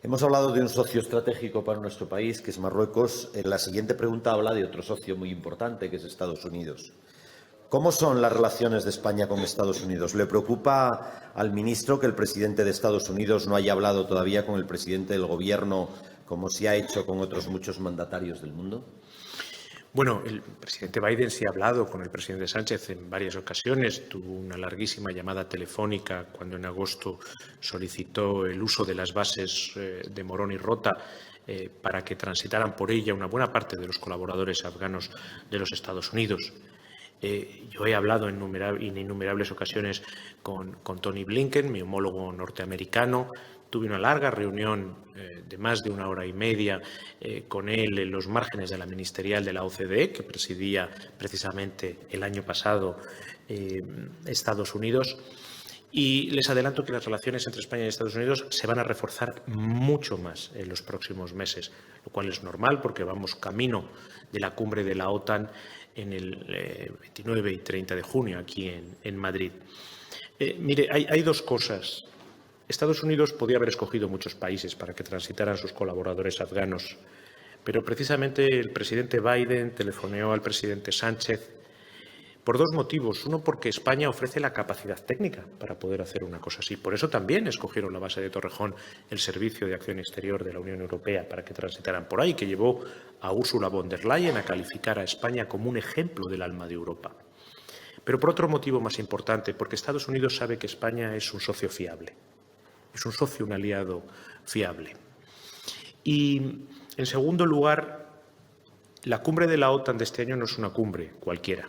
Hemos hablado de un socio estratégico para nuestro país, que es Marruecos. La siguiente pregunta habla de otro socio muy importante, que es Estados Unidos. ¿Cómo son las relaciones de España con Estados Unidos? ¿Le preocupa al ministro que el presidente de Estados Unidos no haya hablado todavía con el presidente del Gobierno, como se ha hecho con otros muchos mandatarios del mundo? Bueno, el presidente Biden sí ha hablado con el presidente Sánchez en varias ocasiones. Tuvo una larguísima llamada telefónica cuando en agosto solicitó el uso de las bases de Morón y Rota para que transitaran por ella una buena parte de los colaboradores afganos de los Estados Unidos. Yo he hablado en innumerables ocasiones con Tony Blinken, mi homólogo norteamericano. Tuve una larga reunión de más de 1 hora y media con él en los márgenes de la ministerial de la OCDE, que presidía precisamente el año pasado Estados Unidos. Y les adelanto que las relaciones entre España y Estados Unidos se van a reforzar mucho más en los próximos meses, lo cual es normal porque vamos camino de la cumbre de la OTAN en el 29 y 30 de junio aquí en Madrid. Mire, hay dos cosas. Estados Unidos podía haber escogido muchos países para que transitaran sus colaboradores afganos, pero precisamente el presidente Biden telefoneó al presidente Sánchez por dos motivos. Uno, porque España ofrece la capacidad técnica para poder hacer una cosa así. Por eso también escogieron la base de Torrejón, el Servicio de Acción Exterior de la Unión Europea, para que transitaran por ahí, que llevó a Ursula von der Leyen a calificar a España como un ejemplo del alma de Europa. Pero por otro motivo más importante, porque Estados Unidos sabe que España es un socio fiable. Es un socio, un aliado fiable. Y, en segundo lugar, la cumbre de la OTAN de este año no es una cumbre cualquiera,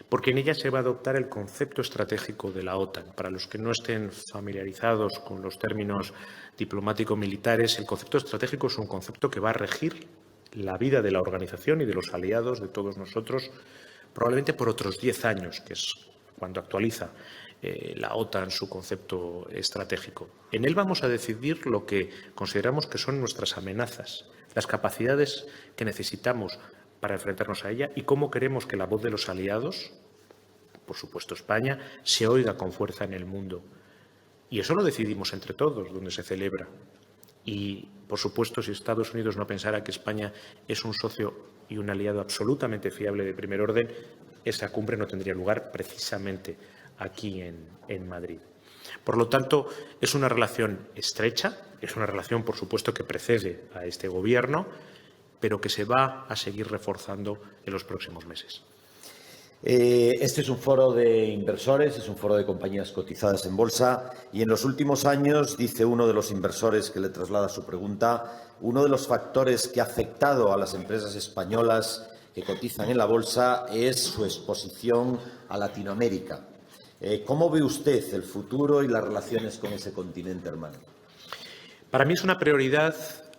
porque en ella se va a adoptar el concepto estratégico de la OTAN. Para los que no estén familiarizados con los términos diplomático-militares, el concepto estratégico es un concepto que va a regir la vida de la organización y de los aliados de todos nosotros probablemente por otros 10 años, que es cuando actualiza la OTAN su concepto estratégico. En él vamos a decidir lo que consideramos que son nuestras amenazas, las capacidades que necesitamos para enfrentarnos a ella y cómo queremos que la voz de los aliados, por supuesto España, se oiga con fuerza en el mundo. Y eso lo decidimos entre todos, donde se celebra. Y, por supuesto, si Estados Unidos no pensara que España es un socio y un aliado absolutamente fiable de primer orden, esa cumbre no tendría lugar precisamente aquí en Madrid. Por lo tanto, es una relación estrecha, es una relación, por supuesto, que precede a este Gobierno, pero que se va a seguir reforzando en los próximos meses. Este es un foro de inversores, es un foro de compañías cotizadas en bolsa y en los últimos años, dice uno de los inversores que le traslada su pregunta, uno de los factores que ha afectado a las empresas españolas que cotizan en la bolsa es su exposición a Latinoamérica. ¿Cómo ve usted el futuro y las relaciones con ese continente hermano? Para mí es una prioridad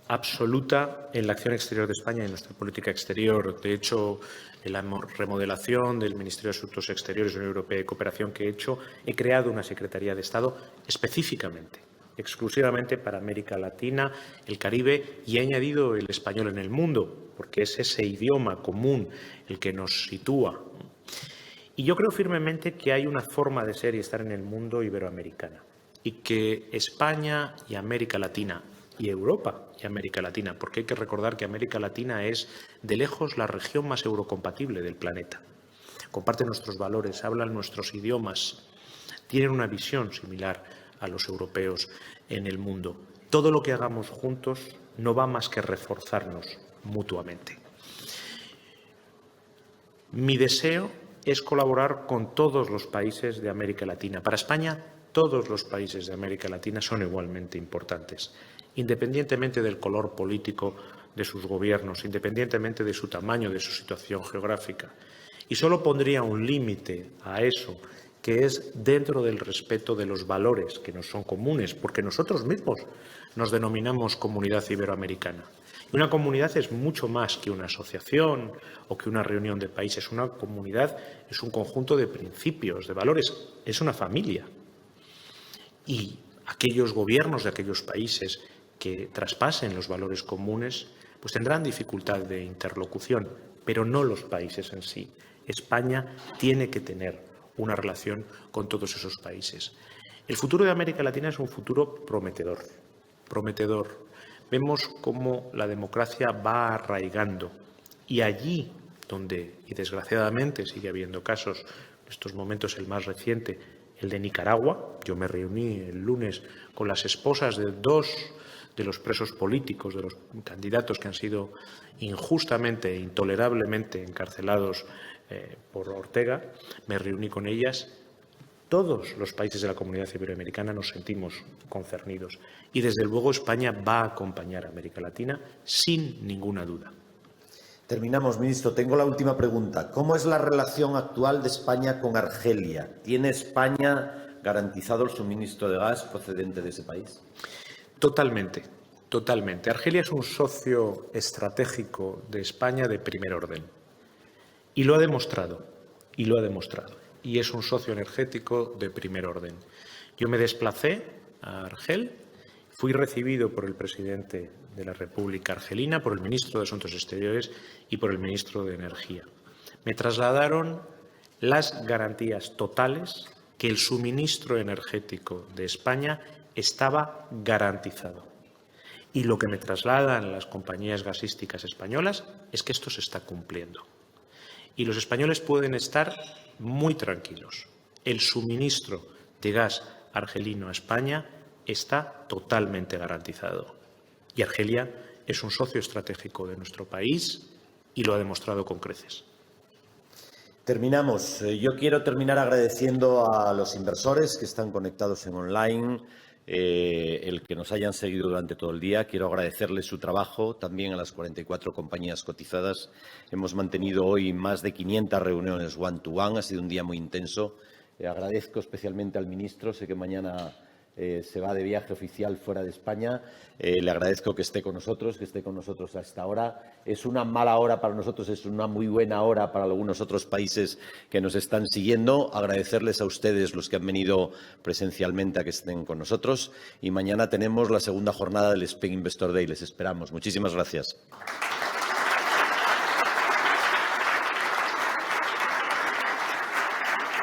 absoluta en la acción exterior de España y en nuestra política exterior. De hecho, en la remodelación del Ministerio de Asuntos Exteriores de la Unión Europea y Cooperación que he hecho, he creado una Secretaría de Estado específicamente, exclusivamente para América Latina, el Caribe, y he añadido el español en el mundo, porque es ese idioma común el que nos sitúa. Y yo creo firmemente que hay una forma de ser y estar en el mundo iberoamericana y que España y América Latina y Europa y América Latina, porque hay que recordar que América Latina es de lejos la región más eurocompatible del planeta. Comparten nuestros valores, hablan nuestros idiomas, tienen una visión similar a los europeos en el mundo. Todo lo que hagamos juntos no va más que reforzarnos mutuamente. Mi deseo es colaborar con todos los países de América Latina. Para España, todos los países de América Latina son igualmente importantes, independientemente del color político de sus gobiernos, independientemente de su tamaño, de su situación geográfica. Y solo pondría un límite a eso, que es dentro del respeto de los valores que nos son comunes, porque nosotros mismos nos denominamos Comunidad Iberoamericana. Y una comunidad es mucho más que una asociación o que una reunión de países. Una comunidad es un conjunto de principios, de valores, es una familia. Y aquellos gobiernos de aquellos países que traspasen los valores comunes, pues tendrán dificultad de interlocución, pero no los países en sí. España tiene que tener una relación con todos esos países. El futuro de América Latina es un futuro prometedor, prometedor. Vemos cómo la democracia va arraigando y allí donde, y desgraciadamente sigue habiendo casos, en estos momentos el más reciente, el de Nicaragua. Yo me reuní el lunes con las esposas de dos de los presos políticos, de los candidatos que han sido injustamente e intolerablemente encarcelados por Ortega. Me reuní con ellas. Todos los países de la Comunidad Iberoamericana nos sentimos concernidos y, desde luego, España va a acompañar a América Latina sin ninguna duda. Terminamos, ministro. Tengo la última pregunta. ¿Cómo es la relación actual de España con Argelia? ¿Tiene España garantizado el suministro de gas procedente de ese país? Totalmente. Argelia es un socio estratégico de España de primer orden. Y lo ha demostrado. Y es un socio energético de primer orden. Yo me desplacé a Argel, fui recibido por el presidente de la República Argelina, por el ministro de Asuntos Exteriores y por el ministro de Energía. Me trasladaron las garantías totales que el suministro energético de España estaba garantizado. Y lo que me trasladan las compañías gasísticas españolas es que esto se está cumpliendo. Y los españoles pueden estar muy tranquilos. El suministro de gas argelino a España está totalmente garantizado. Y Argelia es un socio estratégico de nuestro país y lo ha demostrado con creces. Terminamos. Yo quiero terminar agradeciendo a los inversores que están conectados en online, el que nos hayan seguido durante todo el día. Quiero agradecerles su trabajo, también a las 44 compañías cotizadas. Hemos mantenido hoy más de 500 reuniones one-to-one. Ha sido un día muy intenso. Agradezco especialmente al ministro. Sé que mañana se va de viaje oficial fuera de España. Le agradezco que esté con nosotros a esta hora. Es una mala hora para nosotros, es una muy buena hora para algunos otros países que nos están siguiendo. Agradecerles a ustedes, los que han venido presencialmente, a que estén con nosotros. Y mañana tenemos la segunda jornada del Spain Investor Day. Les esperamos. Muchísimas gracias.